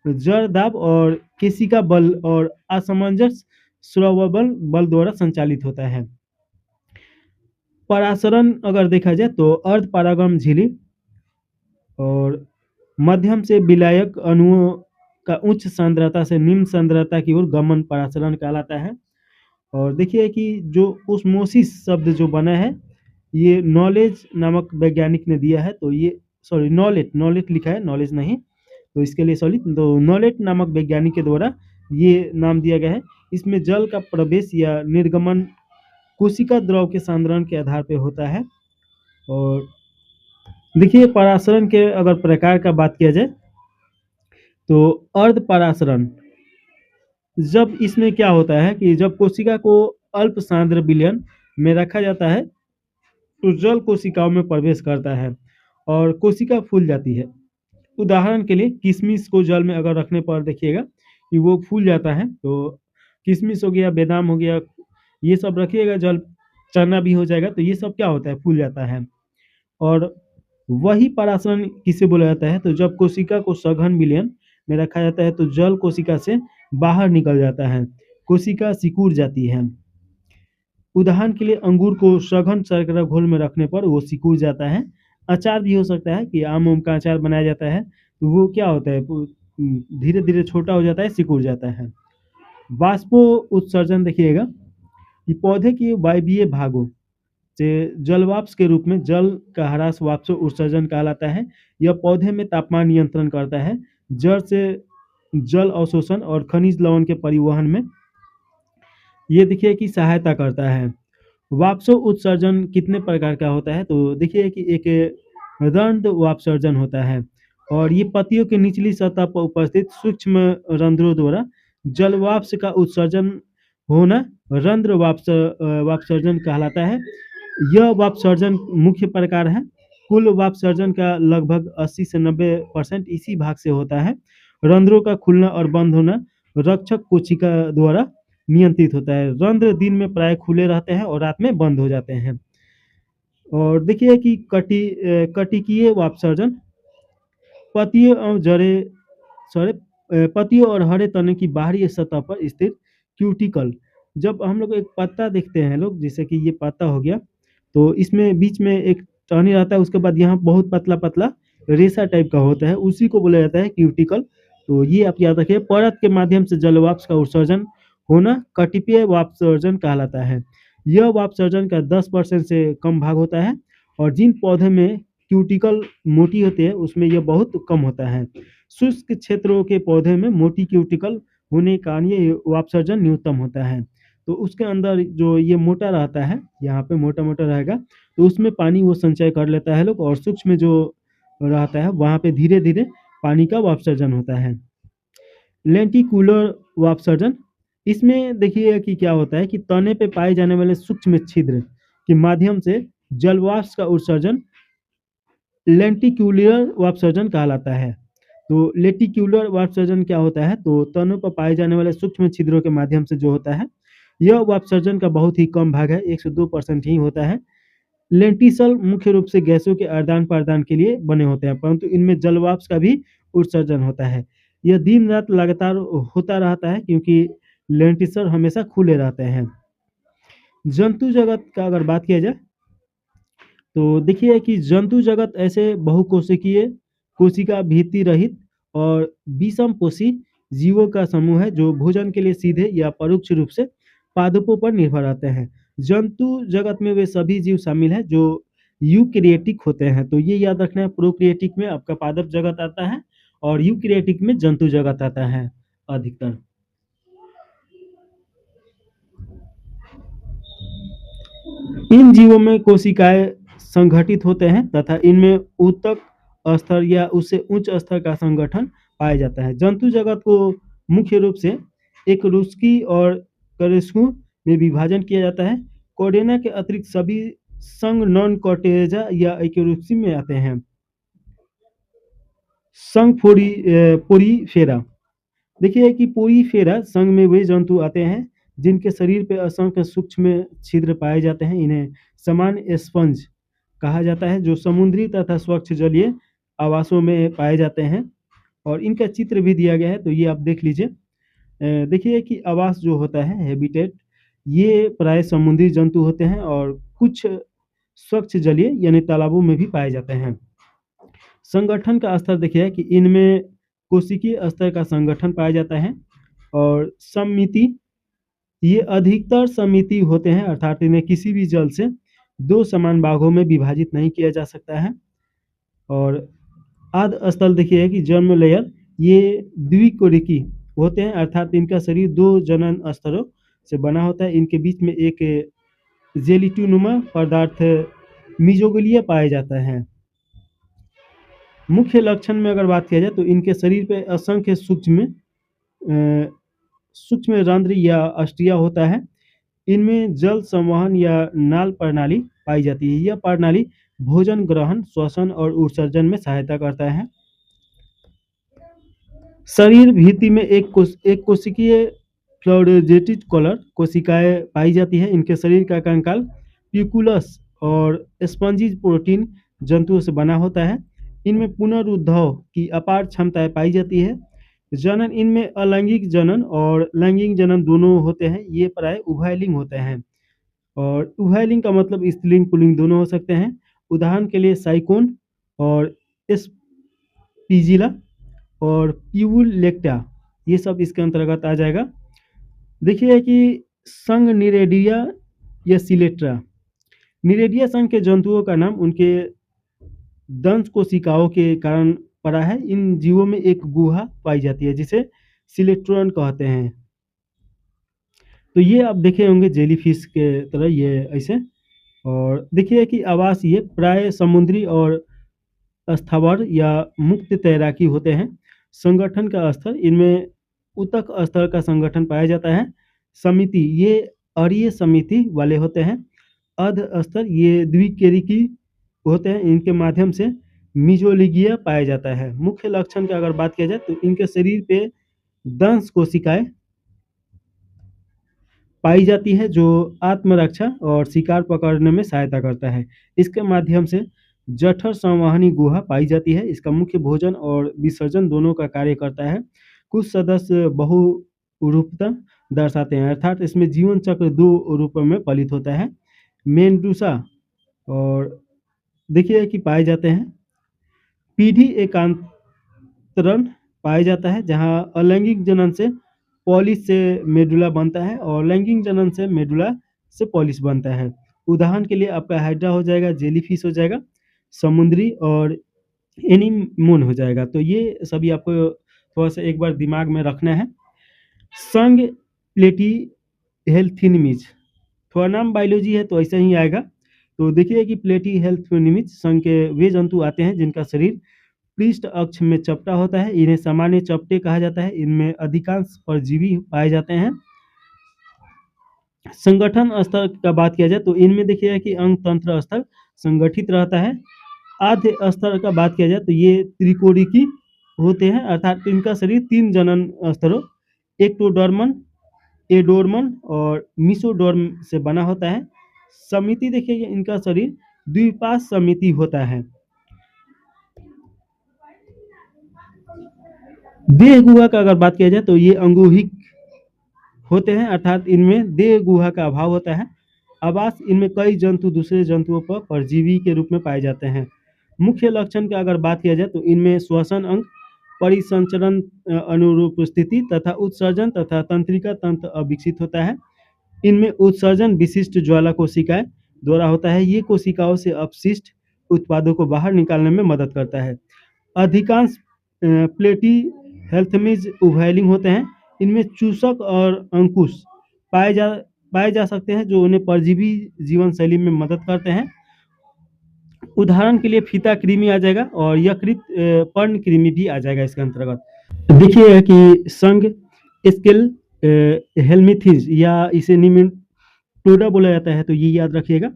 जड़ दाब और केशिका बल और असमंजस श्रवबल बल द्वारा संचालित होता है। परासरण अगर देखा जाए तो अर्ध परागम झिल्ली और मध्यम से विलायक अणुओं का उच्च सांद्रता से निम्न सांद्रता की ओर गमन परासरण कहलाता है। और देखिए कि जो ओस्मोसिस शब्द जो बना है ये नॉलेज नामक वैज्ञानिक ने दिया है। तो ये सॉरी नॉलेट नॉलेट लिखा है, नॉलेज नहीं, तो इसके लिए सॉरी, तो नॉलेट नामक वैज्ञानिक के द्वारा ये नाम दिया गया है। इसमें जल का प्रवेश या निर्गमन कोशिका द्रव के सांद्रण के आधार पर होता है। और देखिए परासरण के अगर प्रकार का बात किया जाए तो अर्ध परासरण, जब इसमें क्या होता है कि जब कोशिका को अल्प सांद्र विलयन में रखा जाता है तो जल कोशिकाओं में प्रवेश करता है और कोशिका फूल जाती है। उदाहरण के लिए किशमिश को जल में अगर रखने पर देखिएगा कि वो फूल जाता है। तो किशमिश हो गया, बादाम हो गया, ये सब रखिएगा जल, चना भी हो जाएगा, तो ये सब क्या होता है फूल जाता है। और वही परासरण किसे बोला जाता है तो जब कोशिका को सघन विलयन में रखा जाता है तो जल कोशिका से बाहर निकल जाता है, कोशिका सिकुड़ जाती है। उदाहरण के लिए अंगूर को सघन शर्करा घोल में रखने पर वो सिकुड़ जाता है। अचार भी हो सकता है कि आम का अचार बनाया जाता है तो वो क्या होता है धीरे धीरे छोटा हो जाता है, सिकुड़ जाता है। वाष्पो उत्सर्जन देखिएगा कि पौधे के वायवीय भागों से जल वाष्प के रूप में जल का ह्रास वाष्प उत्सर्जन कहलाता है। यह पौधे में तापमान नियंत्रण करता है, जड़ से जल अवशोषण और खनिज लवण के परिवहन में ये देखिए कि सहायता करता है। वाष्प उत्सर्जन कितने प्रकार का होता है तो देखिए कि एक रंध्र वाष्पसर्जन होता है और ये पत्तियों की निचली सतह पर उपस्थित सूक्ष्म रंध्रों द्वारा जल वाष्प का उत्सर्जन होना रंध्र वाष्पसर्जन कहलाता है। यह वाष्पसर्जन मुख्य प्रकार है। कुल वाष्पसर्जन का लगभग 80 से 90% इसी भाग से होता है। रंध्रों का खुलना और बंद होना रक्षक कोशिका द्वारा नियंत्रित होता है। रंध्र दिन में प्राय खुले रहते हैं और रात में बंद हो जाते हैं। और देखिए कि कटिकीय वाष्पसर्जन, पत्तियों और जड़े पत्तियों और हरे तने की बाहरी सतह पर स्थित क्यूटिकल। जब हम लोग एक पत्ता देखते हैं लोग, जैसे कि ये पत्ता हो गया, तो इसमें बीच में एक टहनी रहता है, उसके बाद यहाँ बहुत पतला-पतला रेशा टाइप का होता है, उसी को बोला जाता है क्यूटिकल। तो ये आप याद रखिए, परत के माध्यम से जल वाष्प का उत्सर्जन होना कटिपीय वाष्पसर्जन कहलाता है। यह वाष्पसर्जन का 10% से कम भाग होता है, और जिन पौधे में क्यूटिकल मोटी होती है उसमें यह बहुत कम होता है। शुष्क क्षेत्रों के पौधे में मोटी क्यूटिकल होने के कारण ये वाष्पसर्जन न्यूनतम होता है। तो उसके अंदर जो ये मोटा रहता है, यहाँ पे मोटा-मोटा रहेगा, तो उसमें पानी वो संचय कर लेता है लोग, और सूक्ष्म जो रहता है वहाँ पे धीरे-धीरे पानी का वाष्पसर्जन होता है। लेंटिकुलर वाष्पसर्जन, इसमें देखिए कि क्या होता है कि तने पे पाए जाने वाले सूक्ष्म छिद्र के माध्यम से जल वाष्प का उत्सर्जन लेंटिक्यूलर वाष्पसर्जन कहलाता है। तो लेटिक्यूलर वाष्पसर्जन क्या होता है, तो तनों पर पाए जाने वाले सूक्ष्म छिद्रों के माध्यम से जो होता है, यह वाष्पसर्जन का बहुत ही कम भाग है, 1 से 2% ही होता है। लेंटिसल मुख्य रूप से गैसों के आदान-प्रदान के लिए बने होते हैं, परंतु इनमें जल वाष्प का भी उत्सर्जन होता है। यह दिन-रात लगातार होता रहता है, क्योंकि लेंटिसल हमेशा खुले रहते हैं। जंतु जगत का अगर बात किया जाए, तो देखिए कि जंतु जगत ऐसे बहुकोशिकीय, कोशिका भित्ति रहित और विषमपोषी जीवों का समूह है, जो भोजन के लिए सीधे या परोक्ष रूप से पादपों पर निर्भर रहते हैं। जंतु जगत में वे सभी जीव शामिल हैं जो यूकैरियोटिक होते हैं। तो ये याद रखना है, प्रोकैरियोटिक में आपका पादप जगत आता है, और यूकैरियोटिक में जंतु जगत आता है अधिकतर। इन जीवों में कोशिकाएं संगठित होते हैं तथा इनमें ऊतक स्तर या उससे उच्च स्तर का संगठन पाया जाता है। जंतु जगत को मुख्य रूप से एक रुस्की और करेस्कू में विभाजन किया जाता है। कोडेना के अतिरिक्त सभी संघ नॉन कॉटेजा या एक्यूरुक्सी में आते हैं। संघ पोरीफेरा, देखिए कि पोरीफेरा संघ में वे जंतु आते हैं जिनके शरीर पे असंख्य सूक्ष्म छिद्र पाए जाते हैं। इन्हें सामान्य स्पंज कहा जाता है, जो समुद्री तथा स्वच्छ जलीय आवासों में पाए जाते हैं, और इनका चित्र भी दिया गया है, तो ये आप देख लीजिए। देखिए कि आवास जो होता है, हैबिटेट, ये प्राय समुद्री जंतु होते हैं, और कुछ स्वच्छ जलीय यानी तालाबों में भी पाए जाते हैं। संगठन का स्तर देखिए कि इनमें कोशिकीय स्तर का संगठन पाया जाता है, और समिति, ये अधिकतर समिति होते हैं, अर्थात इन्हें किसी भी जल से दो समान भागों में विभाजित नहीं किया जा सकता है। और आध स्थल देखिए कि जर्म लेयर, ये द्विकोरिकी होते हैं, अर्थात इनका शरीर दो जनन स्तरों से बना होता है। इनके बीच में एक जेलिटुनुमा पदार्थ मिजोग्लिया पाया जाता है। मुख्य लक्षण में अगर बात किया जाए, तो इनके शरीर पे असंख्य सूक्ष्म रंध्र या अस्टिया होता है। इनमें जल संवहन या नाल प्रणाली पाई जाती है। यह प्रणाली भोजन ग्रहण, श्वसन और उत्सर्जन में सहायता करता है। शरीर भित्ति में एक कोशिकीय फ्लोरेजेटिक कॉलर कोशिकाएं पाई जाती है। इनके शरीर का कंकाल प्यूकुलस और स्पंजीज प्रोटीन जंतुओं से बना होता है। इनमें पुनरुद्भव की अपार क्षमताएं पाई जाती है। जनन, इनमें अलैंगिक जनन और लैंगिक जनन दोनों होते हैं। ये प्राय उभयलिंग होते हैं, और उभयलिंग का मतलब स्त्रीलिंग पुल्लिंग दोनों हो सकते हैं। उदाहरण के लिए साइकोन और एस्पिजिला और प्यूलेक्टा, ये सब इसके अंतर्गत आ जाएगा। देखिए कि संघ निरेडिया या सिलेट्रा, निरेडिया संघ के जंतुओं का नाम उनके दंश कोशिकाओं के कारण पड़ा है। इन जीवों में एक गुहा पाई जाती है जिसे सिलेट्रॉन कहते हैं। तो ये आप देखे होंगे जेलीफिश के तरह, ये ऐसे। और देखिए कि आवास ये प्राय समुद्री और स्थावर या मुक्त तैराकी होते हैं। संगठन का स्तर, इनमें ऊतक स्तर का संगठन पाया जाता है। समिति, ये अरीय समिति वाले होते हैं। अध स्तर, ये द्विकेरिकी होते हैं, इनके माध्यम से मिजोलिगिया पाया जाता है। मुख्य लक्षण की अगर बात किया जाए, तो इनके शरीर पे दंश कोशिकाएं पाई जाती है, जो आत्मरक्षा और शिकार पकड़ने में सहायता करता है। इसके माध्यम से जठर संवहनी गुहा पाई जाती है। इसका मुख्य भोजन और विसर्जन दोनों का कार्य करता है। कुछ सदस्य बहुरूपता दर्शाते हैं, अर्थात इसमें जीवन चक्र 2 रूपों में फलित होता है। मेंडूसा और देखिए कि पाए जाते हैं। पीढ़ी एकांतरण पाया जाता है, जहाँ अलैंगिक जनन से पॉलिस से मेडुला बनता है और लैंगिक जनन से मेडुला से पॉलिस बनता है। उदाहरण के लिए आपका हाइड्रा हो जाएगा, जेलीफिश हो जाएगा, समुद्री और एनीमोन हो जाएगा। तो ये सभी आपको थोड़ा सा एक बार दिमाग में रखना है। संग प्लेटी हेल्थिनिमीज, थोड़ा नाम बायोलॉजी है तो ऐसा ही आएगा। तो देखिए कि प्लेटी हेल्थिनिमीज संघ के वे जंतु आते हैं जिनका शरीर पृष्ठ अक्ष में चपटा होता है। इन्हें सामान्य चपटे कहा जाता है। इनमें अधिकांश परजीवी पाए जाते हैं। संगठन स्तर का बात किया जाए तो इनमें देखिए कि अंग तंत्र स्तर संगठित रहता है। आद्य स्तर का बात किया जाए तो ये त्रिकोणिकी होते हैं, अर्थात इनका शरीर 3 जनन स्तरों एक्टोडर्मन, एडोर्मन और मिसोडर्म से बना होता है। समिति देखिए इनका शरीर द्विपाश समिति होता है। देह गुहा का अगर बात किया जाए तो ये अंगूहिक होते हैं, अर्थात इनमें देह गुहा का अभाव होता है। आवास इनमें कई जंतु दूसरे जंतुओं पर परजीवी के रूप में पाए जाते हैं। मुख्य लक्षण की अगर बात किया जाए तो इनमें श्वसन अंग, परिसंचरण अनुरूप स्थिति तथा उत्सर्जन तथा तंत्रिका तंत्र अविकसित होता है। इनमें उत्सर्जन विशिष्ट ज्वाला कोशिकाएं द्वारा होता है। ये कोशिकाओं से अपशिष्ट उत्पादों को बाहर निकालने में मदद करता है। अधिकांश प्लेटी हेल्थमीज उभयलिंग होते हैं। इनमें चूसक और अंकुश पाए जा सकते हैं जो उन्हें परजीवी जीवन शैली में मदद करते हैं। उदाहरण के लिए फीता कृमि आ जाएगा और यकृत पर्ण कृमि भी आ जाएगा इसके अंतर्गत। देखिए कि संघ स्केल हेल्मिथीज या इसे निमेटोडा बोला जाता है, तो ये याद रखिएगा।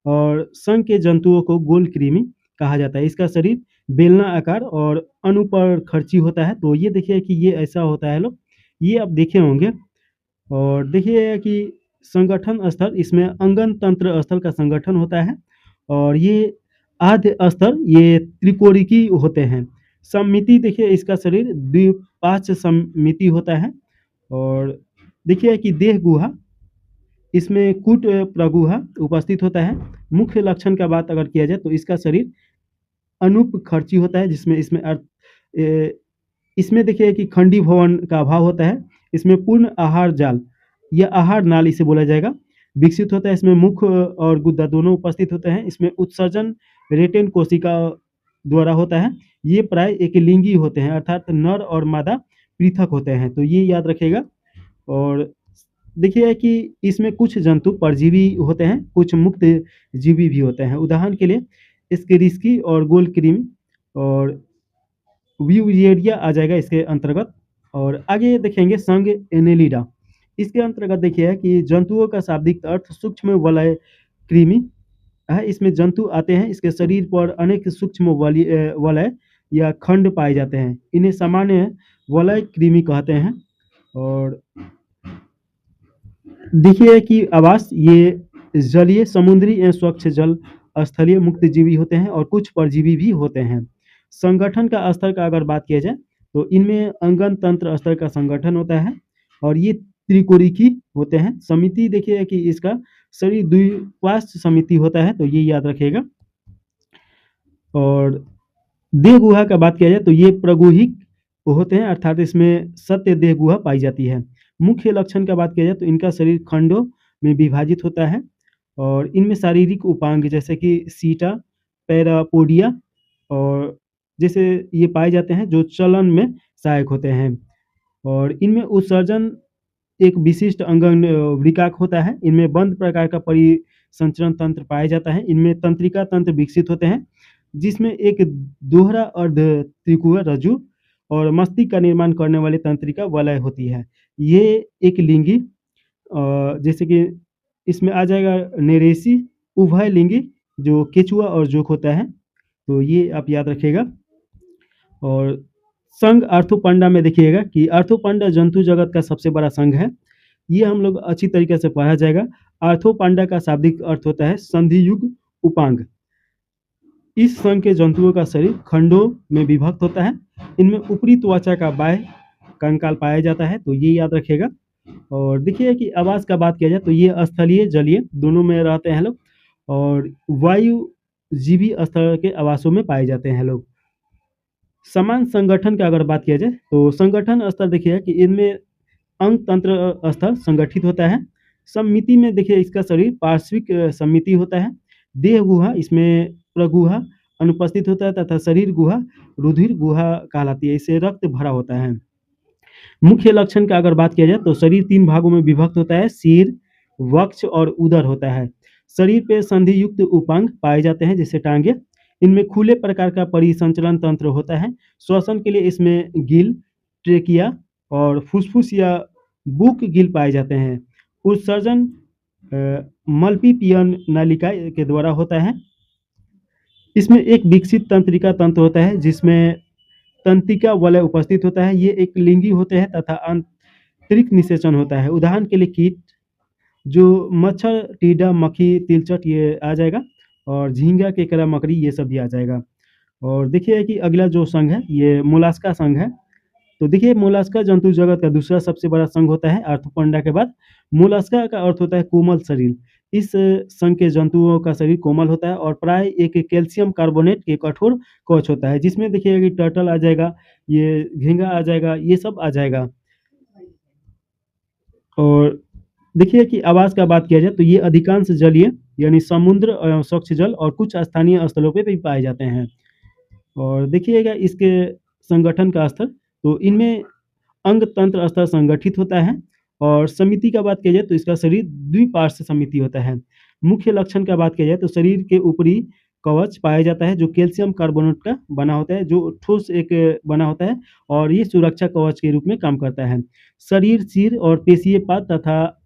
और संघ के जंतुओं को गोल कृमि कहा जाता है। इसका शरीर बेलना आकार और अनुपर खर्ची होता है। तो ये देखिए कि ये ऐसा होता है लोग, ये आप देखे होंगे। और देखिए कि संगठन स्तर, इसमें अंगन तंत्र स्थल का संगठन होता है और ये आद्य स्तर ये त्रिकोणिकी होते हैं। समिति देखिए इसका शरीर द्विपाश समिति होता है। और देखिए कि देह गुहा, इसमें कूट प्रगुहा उपस्थित होता है। मुख्य लक्षण का बात अगर किया जाए तो इसका शरीर अनुप खर्ची होता है, जिसमें इसमें देखिए कि खंडी भवन का अभाव होता है। इसमें पूर्ण आहार जाल या आहार नाल इसे बोला जाएगा विकसित होता है। इसमें मुख और गुद्दा दोनों उपस्थित होते हैं। इसमें उत्सर्जन रेटेन कोशिका द्वारा होता है। ये प्राय एक लिंगी होते हैं, अर्थात नर और मादा पृथक होते हैं। तो ये याद रखिएगा। और देखिए कि इसमें कुछ जंतु परजीवी होते हैं, कुछ मुक्त जीवी भी होते हैं। उदाहरण के लिए स्केरिस्की और गोल कृमि और व्यूरिएरिया आ जाएगा इसके अंतर्गत। और आगे देखेंगे संघ एनेलिडा। इसके अंतर्गत देखिए कि जंतुओं का शाब्दिक अर्थ सूक्ष्म वलय कृमि है। इसमें जंतु आते हैं, इसके शरीर पर अनेक सूक्ष्म वलय या खंड पाए जाते हैं। इन्हें सामान्य वलय कृमि कहते हैं। और देखिए कि आवास ये जलीय, समुद्री एवं स्वच्छ जल स्थलीय मुक्त जीवी होते हैं और कुछ परजीवी भी होते हैं। संगठन का स्तर का अगर बात किया जाए तो इनमें अंगन तंत्र स्तर का संगठन होता है और ये त्रिकोणिकी होते हैं। समिति देखिए कि इसका शरीर द्विपाश समिति होता है, तो ये याद रखिएगा। और देह गुहा का बात किया जाए तो ये प्रगुहिक होते हैं, अर्थात इसमें सत्य देह गुहा पाई जाती है। मुख्य लक्षण का बात किया जाए तो इनका शरीर खंडों में विभाजित होता है और इनमें शारीरिक उपांग जैसे कि सीटा, पैरापोडिया और जैसे ये पाए जाते हैं जो चलन में सहायक होते हैं। और इनमें उत्सर्जन एक विशिष्ट अंगन वृकाक होता है। इनमें बंद प्रकार का परिसंचरण तंत्र पाया जाता है। इनमें तंत्रिका तंत्र विकसित होते हैं, जिसमें एक दोहरा अर्ध त्रिकोण रज्जु और मस्तिष्क का निर्माण करने वाली तंत्रिका वलय होती है। ये एक लिंगी जैसे कि इसमें आ जाएगा नेरेसी, उभय लिंगी जो केचुआ और जोक होता है। तो ये आप याद रखिएगा। और संघ आर्थोपंडा में देखिएगा कि आर्थोपंडा जंतु जगत का सबसे बड़ा संघ है। ये हम लोग अच्छी तरीके से पढ़ा जाएगा। आर्थोपंडा का शाब्दिक अर्थ होता है संधि युग उपांग। इस संघ के जंतुओं का शरीर खंडों में विभक्त होता है। इनमें ऊपरी त्वचा का बाह्य कंकाल पाया जाता है, तो ये याद रखिएगा। और देखिए कि आवास का बात किया जाए तो ये स्थलीय, जलीय दोनों में रहते हैं लोग और वायुजीवी स्तर के आवासों में पाए जाते हैं लोग। समान संगठन का अगर बात किया जाए तो संगठन स्तर देखिए कि इनमें अंग तंत्र स्तर संगठित होता है। समिति में देखिए इसका शरीर पार्श्विक समिति होता है। देह गुहा इसमें प्रगुहा अनुपस्थित होता है तथा शरीर गुहा रुधिर गुहा कहलाती है। इससे रक्त भरा होता है। मुख्य लक्षण का अगर बात किया जाए तो शरीर 3 भागों में विभक्त होता है। सिर, वक्ष और उदर होता है। शरीर पे संधि युक्त उपांग पाए जाते हैं जैसे टांगे। इनमें खुले प्रकार का परिसंचरण तंत्र होता है। श्वसन के लिए इसमें गिल, ट्रेकिया और फुसफुस या बुक गिल पाए जाते हैं। उत्सर्जन मल्टीपियन नालिका के द्वारा होता है। इसमें एक विकसित तंत्रिका तंत्र होता है जिसमें तंत्रिका वलय उपस्थित होता है। ये एक लिंगी होते हैं तथा आंतरिक निषेचन होता है। उदाहरण के लिए कीट जो मच्छर, टीडा, मक्खी, तिलचट ये आ जाएगा और झींगा, केकड़ा, मकड़ी ये सब भी आ जाएगा। और देखिए कि अगला जो संघ है ये मोलास्का संघ है। तो देखिए मोलास्का जंतु जगत का दूसरा सबसे बड़ा संघ होता है आर्थ्रोपोडा के बाद। मोलास्का का अर्थ होता है कोमल शरीर। इस संघ के जंतुओं का शरीर कोमल होता है और प्राय एक कैल्शियम कार्बोनेट के कठोर कवच होता है जिसमें देखिएगा कि टर्टल आ जाएगा, ये झींगा आ जाएगा, ये सब आ जाएगा। और देखिए कि आवास का बात किया जाए तो ये अधिकांश जलीय यानी समुद्र, स्वच्छ जल और कुछ स्थानीय स्थलों पे भी पाए जाते हैं। और देखिएगा इसके संगठन का स्तर तो इनमें अंग तंत्र स्तर संगठित होता है। और समिति का बात किया जाए तो इसका शरीर द्विपार्श्व समिति होता है। मुख्य लक्षण का बात किया जाए तो शरीर के ऊपरी कवच पाया जाता है जो कैल्शियम कार्बोनेट का बना होता है, जो ठोस एक बना होता है और ये सुरक्षा कवच के रूप में काम करता है। शरीर, सिर और पेशीय पाद तथा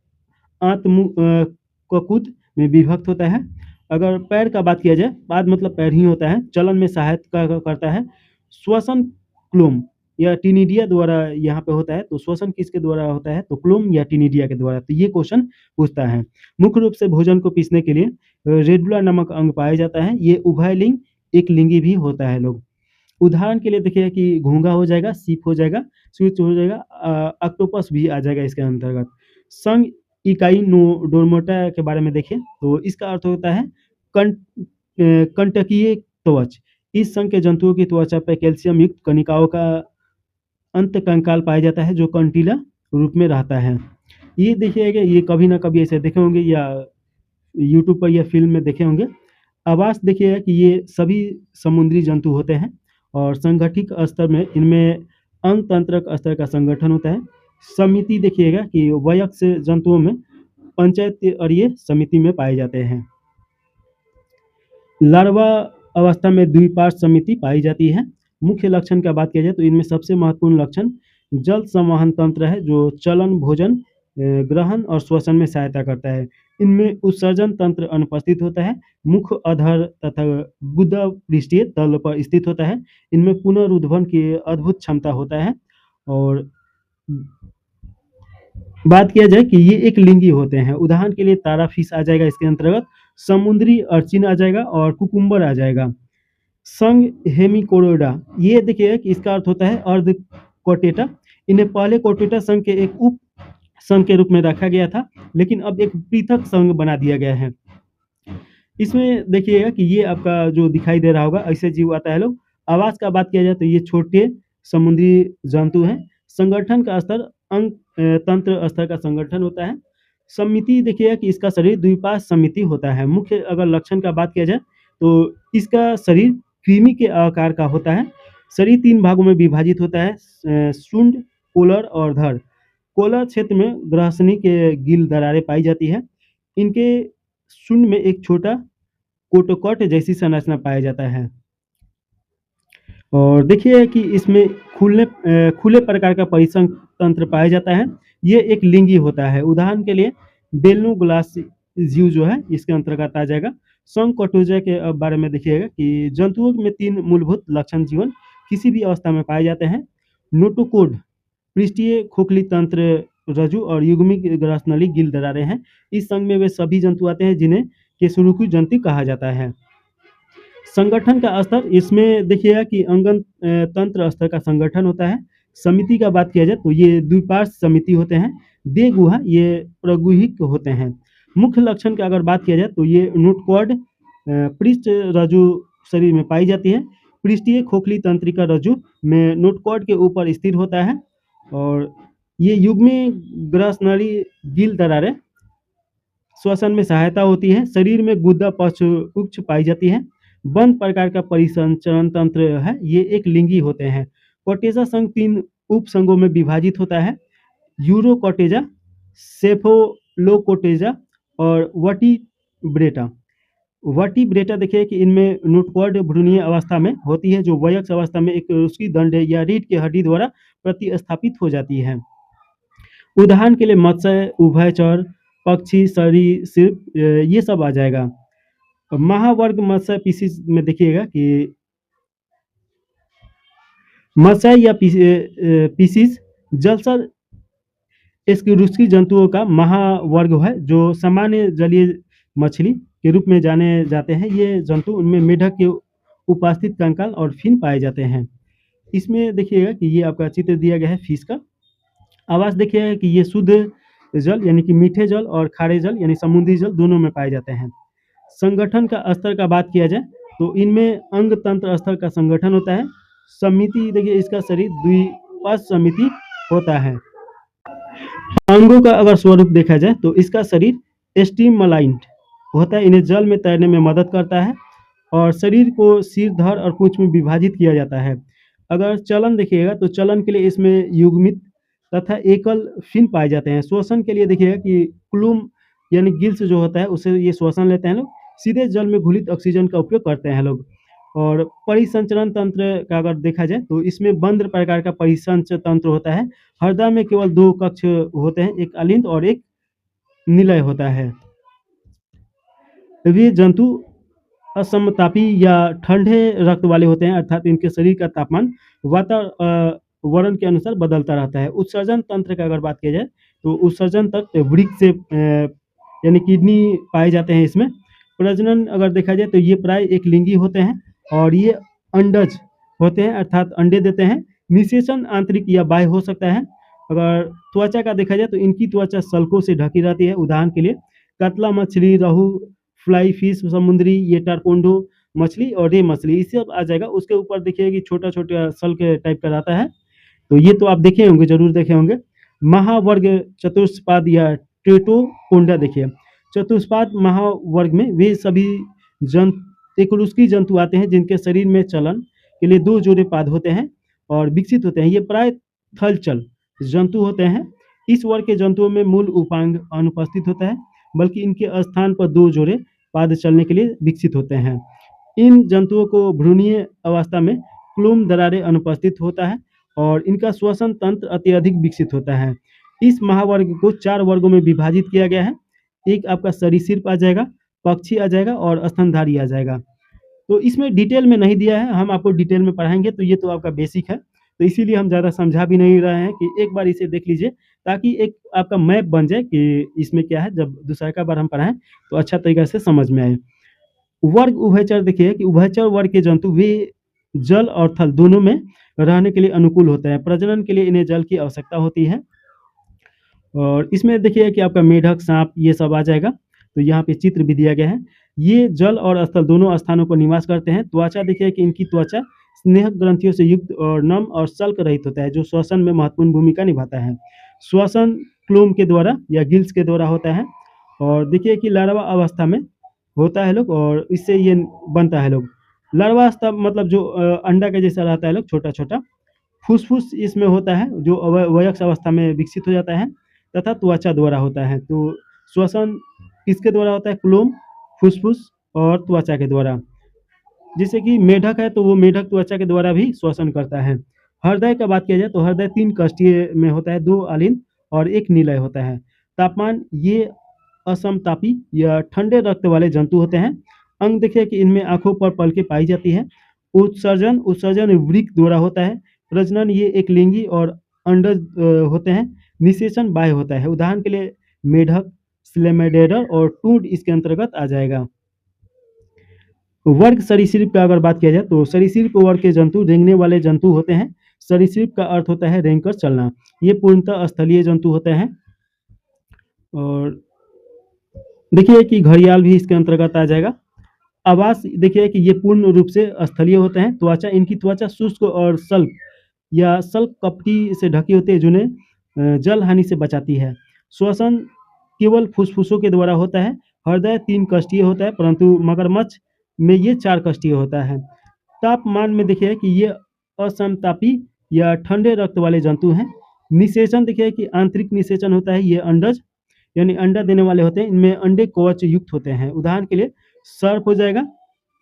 ककुद में विभक्त होता है। अगर पैर का बात किया जाए, पाद मतलब पैर ही होता है, चलन में सहायता करता है। श्वसन क्लोम या टिनिडिया द्वारा यहाँ पे होता है। तो श्वसन किसके द्वारा होता है? तो क्लोम या टिनिडिया के द्वारा। तो ये क्वेश्चन पूछता है। मुख्य रूप से भोजन को पीसने के लिए रेडुला नामक अंग पाया जाता है। ये उभयलिंग एक लिंगी भी होता है लोग। उदाहरण के लिए देखिए कि घोंघा हो जाएगा, सीप हो जाएगा, स्विच हो जाएगा, ऑक्टोपस भी आ जाएगा इसके अंतर्गत। संघ इकाई नो डोरमोटा के बारे में देखिए तो इसका अर्थ होता है कंटकीय त्वच। इस संघ के जंतुओं की त्वचा पर कैल्शियम युक्त कणिकाओं का अंत कंकाल पाया जाता है जो कंटीला रूप में रहता है। ये देखिएगा, ये कभी ना कभी ऐसे देखे होंगे या यूट्यूब पर या फिल्म में देखे होंगे। आवास देखिएगा कि ये सभी समुद्री जंतु होते हैं और संगठित स्तर में इनमें अंग तंत्रक स्तर का संगठन होता है। समिति देखिएगा कि वयस्क जंतुओं में पंचायत और ये समिति में पाए जाते हैं। लार्वा अवस्था में द्विपार्श्व समिति पाई जाती है। मुख्य लक्षण का बात किया जाए तो इनमें सबसे महत्वपूर्ण लक्षण जल संवहन तंत्र है जो चलन, भोजन ग्रहण और श्वसन में सहायता करता है। इनमें उत्सर्जन तंत्र अनुपस्थित होता है। मुख, अधर तथा गुदा पृष्ठीय तल पर स्थित होता है। इनमें पुनरुद्भवन की अद्भुत क्षमता होता है। और बात किया जाए कि ये एक लिंगी होते हैं। उदाहरण के लिए तारा फिश आ जाएगा इसके अंतर्गत, समुद्री अर्चिन आ जाएगा और कुकुम्बर आ जाएगा। संघ हेमिकोरोडा, ये देखिए कि इसका अर्थ होता है अर्ध कोटेटा। इन्हें पहले कोटेटा संघ के एक उप संघ के रूप में रखा गया था, लेकिन अब एक पृथक संघ बना दिया गया है। इसमें देखिएगा कि ये आपका जो दिखाई दे रहा होगा ऐसे जीव आता है लोग। आवास का बात किया जाए तो ये छोटे समुद्री जंतु हैं। संगठन का स्तर अंग तंत्र स्तर का संगठन होता है। समिति देखिएगा कि इसका शरीर द्विपार्श्व समिति होता है। मुख्य अगर लक्षण का बात किया जाए तो इसका शरीर कृमि के आकार का होता है। शरीर 3 भागों में विभाजित होता है, शुंड, कोलर और धड़। कोलर क्षेत्र में ग्रहसनी के गिल दरारें पाई जाती है। इनके शुंड में एक छोटा कोटोकॉट जैसी संरचना पाया जाता है। और देखिए कि इसमें खुले प्रकार का परिसंघ तंत्र पाया जाता है। ये एक लिंगी होता है। उदाहरण के लिए बेलनुग्लास जीव जो है इसके अंतर्गत आ जाएगा। संकोटोजा के बारे में देखिएगा कि जंतुओं में 3 मूलभूत लक्षण जीवन किसी भी अवस्था में पाए जाते हैं। नोटोकोड पृष्ठीय खोखली तंत्र रज्जु और युग्मिक ग्रसनली गिल दरारें हैं। इस संघ में वे सभी जंतु आते हैं जिन्हें केसुरुकु जंतु कहा जाता है। संगठन का स्तर इसमें देखिएगा कि अंगन तंत्र स्तर का संगठन होता है। समिति का बात किया जाए तो ये द्विपार्श्व समिति होते हैं। दे गुहा ये प्रगुहिक होते हैं। मुख्य लक्षण की अगर बात किया जाए तो ये नोटकॉर्ड पृष्ठ रज्जु शरीर में पाई जाती है। पृष्ठीय खोखली तंत्रिका रज्जु में नोटकॉर्ड के ऊपर स्थिर होता है और ये युग्मी ग्रसनली गिल दरारें श्वसन में सहायता होती है। शरीर में गुदा पक्ष उच्च पाई जाती है। बंद प्रकार का परिसंचरण तंत्र है। ये एक लिंगी होते हैं। कॉटेजा संघ 3 उप संघों में विभाजित होता है। यूरोकॉटेजा, सेफोलोकोटेजा और वर्टिब्रेटा। वर्टिब्रेटा देखिए कि इनमें नोटकॉर्ड भ्रूणीय अवस्था में होती है, जो वयस्क अवस्था में एक उसकी दंड या रीढ़ की हड्डी द्वारा प्रतिस्थापित हो जाती है। उदाहरण के लिए मत्स्य, उभयचर, पक्षी, सरीसृप ये सब आ जाएगा। महावर्ग मत्स्य पीसीज में देखिएगा कि मत्स्य या पीसीज जलचर एस्क्यूरुस्की जंतुओं का महावर्ग है, जो सामान्य जलीय मछली के रूप में जाने जाते हैं। ये जंतु उनमें मेढक के उपस्थित कंकाल और फिन पाए जाते हैं। इसमें देखिएगा कि ये आपका चित्र दिया गया है फिश का। आवास देखिएगा कि ये शुद्ध जल यानी कि मीठे जल और खारे जल यानी समुद्री जल दोनों में पाए जाते हैं। संगठन का स्तर का बात किया जाए तो इनमें अंग तंत्र स्तर का संगठन होता है। समिति देखिए इसका शरीर द्विपार्श्व समिति होता है। अंगों का अगर स्वरूप देखा जाए तो इसका शरीर स्टीमलाइंट होता है। इन्हें जल में तैरने में मदद करता है और शरीर को सिर, धड़ और पूंछ में विभाजित किया जाता है। अगर चलन देखिएगा तो चलन के लिए इसमें युग्मित तथा एकल फिन पाए जाते हैं। श्वसन के लिए देखिएगा कि क्लूम यानी गिल्स जो होता है उससे ये श्वसन लेते हैं लोग। सीधे जल में घुलित ऑक्सीजन का उपयोग करते हैं लोग। और परिसंचरण तंत्र का अगर देखा जाए तो इसमें बंद प्रकार का परिसंचरण तंत्र होता है। हृदय में केवल 2 कक्ष होते हैं, एक अलिंद और एक निलय होता है। वे जंतु असमतापी या ठंडे रक्त वाले होते हैं, अर्थात इनके शरीर का तापमान वातावरण के अनुसार बदलता रहता है। उत्सर्जन तंत्र का अगर बात किया जाए तो उत्सर्जन तंत्र वृक्क से यानी किडनी पाए जाते हैं इसमें। प्रजनन अगर देखा जाए तो ये प्राय एक लिंगी होते हैं और ये अंडज होते हैं, अर्थात अंडे देते हैं। निषेचन आंतरिक या बाह्य हो सकता है। अगर त्वचा का देखा जाए तो इनकी त्वचा सल्कों से ढकी रहती है। उदाहरण के लिए कतला मछली, रहू, फ्लाई फिश समुद्री, ये टारपोंडो मछली और रे मछली, इसे अब आ जाएगा। उसके ऊपर देखिए कि छोटा छोटा सल के टाइप का रहता है, तो ये तो आप देखे होंगे, जरूर देखे होंगे। महावर्ग चतुष्पाद या टेट्रोपोडा देखिए। चतुष्पाद महावर्ग में वे सभी एकरुष्की जंतु आते हैं जिनके शरीर में चलन के लिए 2 जोड़े पाद होते हैं और विकसित होते हैं। ये प्राय थलचल जंतु होते हैं। इस वर्ग के जंतुओं में मूल उपांग अनुपस्थित होता है, बल्कि इनके स्थान पर 2 जोड़े पाद चलने के लिए विकसित होते हैं। इन जंतुओं को भ्रूणीय अवस्था में क्लूम दरारें अनुपस्थित होता है और इनका श्वसन तंत्र अत्यधिक विकसित होता है। इस महावर्ग को 4 वर्गों में विभाजित किया गया है। एक आपका सरीसृप आ जाएगा, पक्षी आ जाएगा और स्तनधारी आ जाएगा। तो इसमें डिटेल में नहीं दिया है, हम आपको डिटेल में पढ़ाएंगे, तो ये तो आपका बेसिक है, तो इसीलिए हम ज़्यादा समझा भी नहीं रहे हैं कि एक बार इसे देख लीजिए, ताकि एक आपका मैप बन जाए कि इसमें क्या है। जब दूसरा बार हम पढ़ाएं तो अच्छा तरीके से समझ में आए। वर्ग उभयचर देखिए कि उभयचर वर्ग के जंतु वे जल और थल दोनों में रहने के लिए अनुकूल होते हैं। प्रजनन के लिए इन्हें जल की आवश्यकता होती है। और इसमें देखिए कि आपका मेढक, सांप ये सब आ जाएगा। तो यहाँ पे चित्र भी दिया गया है। ये जल और स्थल दोनों स्थानों पर निवास करते हैं। त्वचा देखिए कि इनकी त्वचा स्नेह ग्रंथियों से युक्त और नम और सल्क रहित होता है, जो श्वसन में महत्वपूर्ण भूमिका निभाता है। श्वसन क्लोम के द्वारा या गिल्स के द्वारा होता है। और देखिए कि लार्वा अवस्था में होता है लोग, और इससे ये बनता है लोग। लार्वा अवस्था मतलब जो अंडा के जैसा रहता है लोग, छोटा छोटा। फुसफुस इसमें होता है, जो वयस्क अवस्था में विकसित हो जाता है, तथा त्वचा द्वारा होता है। तो श्वसन किसके द्वारा होता है? क्लोम, फुसफुस और त्वचा के द्वारा। जैसे कि मेढक है तो वो मेढक त्वचा के द्वारा भी श्वसन करता है। हृदय का बात किया जाए तो हृदय 3 कष्टीय में होता है, 2 अलिंद और 1 निलय होता है। तापमान, ये असमतापी या ठंडे रक्त वाले जंतु होते हैं। अंग देखिए कि इनमें आंखों पर पलकें पाई जाती है। उत्सर्जन वृक्क द्वारा होता है। प्रजनन, ये एक लिंगी और अंडज होते हैं। निषेचन बाह्य होता है। उदाहरण के लिए मेढक, स्लेमेडेडर और टूड इसके अंतर्गत आ जाएगा। वर्ग सरीसृप का अगर बात किया जाए तो सरीसृप वर्ग के जंतु रेंगने वाले जंतु होते हैं। सरीसृप का अर्थ होता है रेंग कर चलना। ये पूर्णतः स्थलीय जंतु होते हैं। और देखिए कि घड़ियाल भी इसके अंतर्गत आ जाएगा। आवास देखिए कि ये पूर्ण रूप से स्थलीय होते हैं। त्वचा, इनकी त्वचा शुष्क और सल्क या सल्क कपटी से ढकी होती है, जिन्हें जल हानि से बचाती है। श्वसन केवल फुसफुसों के द्वारा होता है। हृदय 3 कष्टीय होता है, परंतु मगरमच्छ में ये 4 कष्टीय होता है। तापमान में देखिए कि ये असमतापी या ठंडे रक्त वाले जंतु हैं। निषेचन देखिए कि आंतरिक निषेचन होता है, ये अंडज यानी अंडा देने वाले होते हैं। इनमें अंडे कवच युक्त होते हैं। उदाहरण के लिए सर्प हो जाएगा,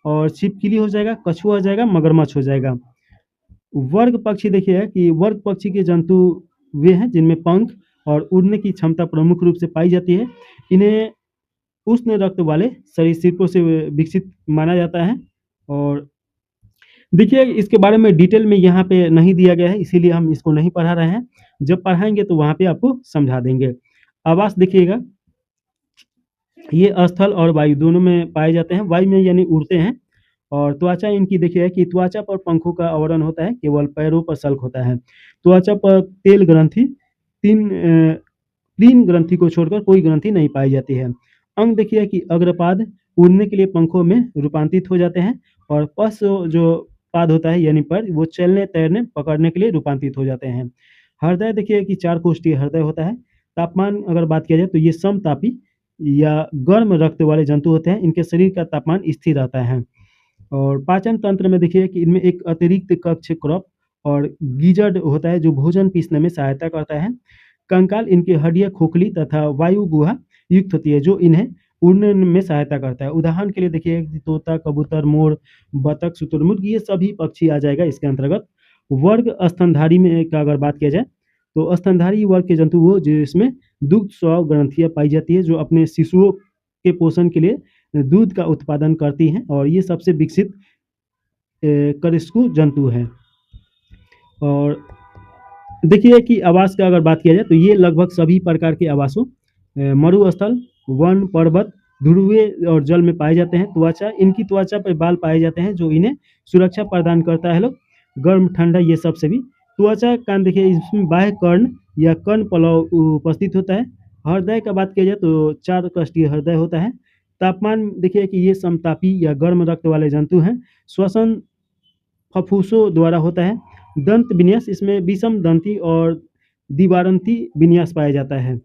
और छिपकली हो जाएगा, कछुआ हो जाएगा, मगरमच्छ हो जाएगा। वर्ग पक्षी देखिए कि वर्ग पक्षी के जंतु वे हैं जिनमें पंख और उड़ने की क्षमता प्रमुख रूप से पाई जाती है। इन्हें उष्ण रक्त वाले सरीसृपों से विकसित माना जाता है। और देखिए इसके बारे में डिटेल में यहाँ पे नहीं दिया गया है, इसीलिए हम इसको नहीं पढ़ा रहे हैं। जब पढ़ाएंगे तो वहाँ पे आपको समझा देंगे। आवास देखिएगा, ये स्थल और वायु दोनों में पाए जाते हैं। वायु में यानी उड़ते हैं। और त्वचा इनकी देखिए कि त्वचा पर पंखों का आवरण होता है, केवल पैरों पर सल्क होता है। त्वचा पर तेल ग्रंथि, 3 ग्रंथि को छोड़कर कोई ग्रंथि नहीं पाई जाती है। अंग देखिए कि अग्रपाद उड़ने के लिए पंखों में रूपांतरित हो जाते हैं, और पश्च जो पाद होता है यानी पर, वो चलने, तैरने, पकड़ने के लिए रूपांतरित हो जाते हैं। हृदय देखिए कि 4 कोष्ठीय हृदय होता है। तापमान अगर बात किया जाए तो ये समतापी या गर्म रक्त वाले जंतु होते हैं। इनके शरीर का तापमान स्थिर रहता है। और पाचन तंत्र में देखिए कि इनमें एक अतिरिक्त कक्ष क्रॉप और गीजर्ड होता है, जो भोजन पीसने में सहायता करता है। कंकाल इनकी हड्डियां खोखली तथा वायु गुहा युक्त होती है, जो इन्हें उड़ने में सहायता करता है। उदाहरण के लिए देखिए तोता, कबूतर, मोर, बतख, शुतुरमुर्ग, ये सभी पक्षी आ जाएगा इसके अंतर्गत। वर्ग स्तनधारी में का अगर बात किया जाए तो स्तनधारी वर्ग के जंतु वो जिसमें दुग्ध स्राव ग्रंथियां पाई जाती है, जो अपने शिशुओं के पोषण के लिए दूध का उत्पादन करती हैं। और ये सबसे विकसित कनिष्क जंतु है। और देखिए कि आवास का अगर बात किया जाए तो ये लगभग सभी प्रकार के आवासों, मरुस्थल, वन, पर्वत, ध्रुवीय और जल में पाए जाते हैं। त्वचा, इनकी त्वचा पर बाल पाए जाते हैं, जो इन्हें सुरक्षा प्रदान करता है। लोग गर्म, ठंडा, ये सब से भी त्वचा कान देखिए, इसमें बाह्य कर्ण या कर्ण पलव उपस्थित होता है। हृदय का बात किया जाए तो 4 कष्टीय हृदय होता है। तापमान देखिए कि ये समतापी या गर्म रक्त वाले जंतु हैं। श्वसन फफूसों द्वारा होता है। दंत विन्यास, इसमें विषम दंती और द्विबारंती विन्यास पाया जाता है।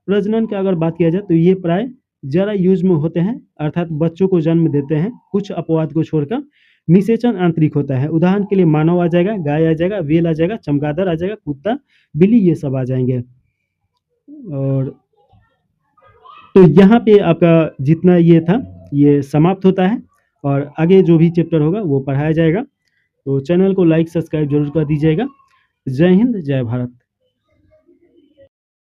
प्रजनन की अगर बात किया जाए तो ये प्राय जरायुज में होते हैं, अर्थात बच्चों को जन्म देते हैं, कुछ अपवाद को छोड़कर। निषेचन आंतरिक होता है। उदाहरण के लिए मानव आ जाएगा, गाय आ जाएगा, वेल आ जाएगा, चमगादड़ आ जाएगा, कुत्ता, बिल्ली, ये सब आ जाएंगे। और तो यहाँ पे आपका जितना ये था ये समाप्त होता है, और आगे जो भी चैप्टर होगा वो पढ़ाया जाएगा। तो चैनल को लाइक, सब्सक्राइब जरूर कर दीजिएगा। जय हिंद, जय भारत।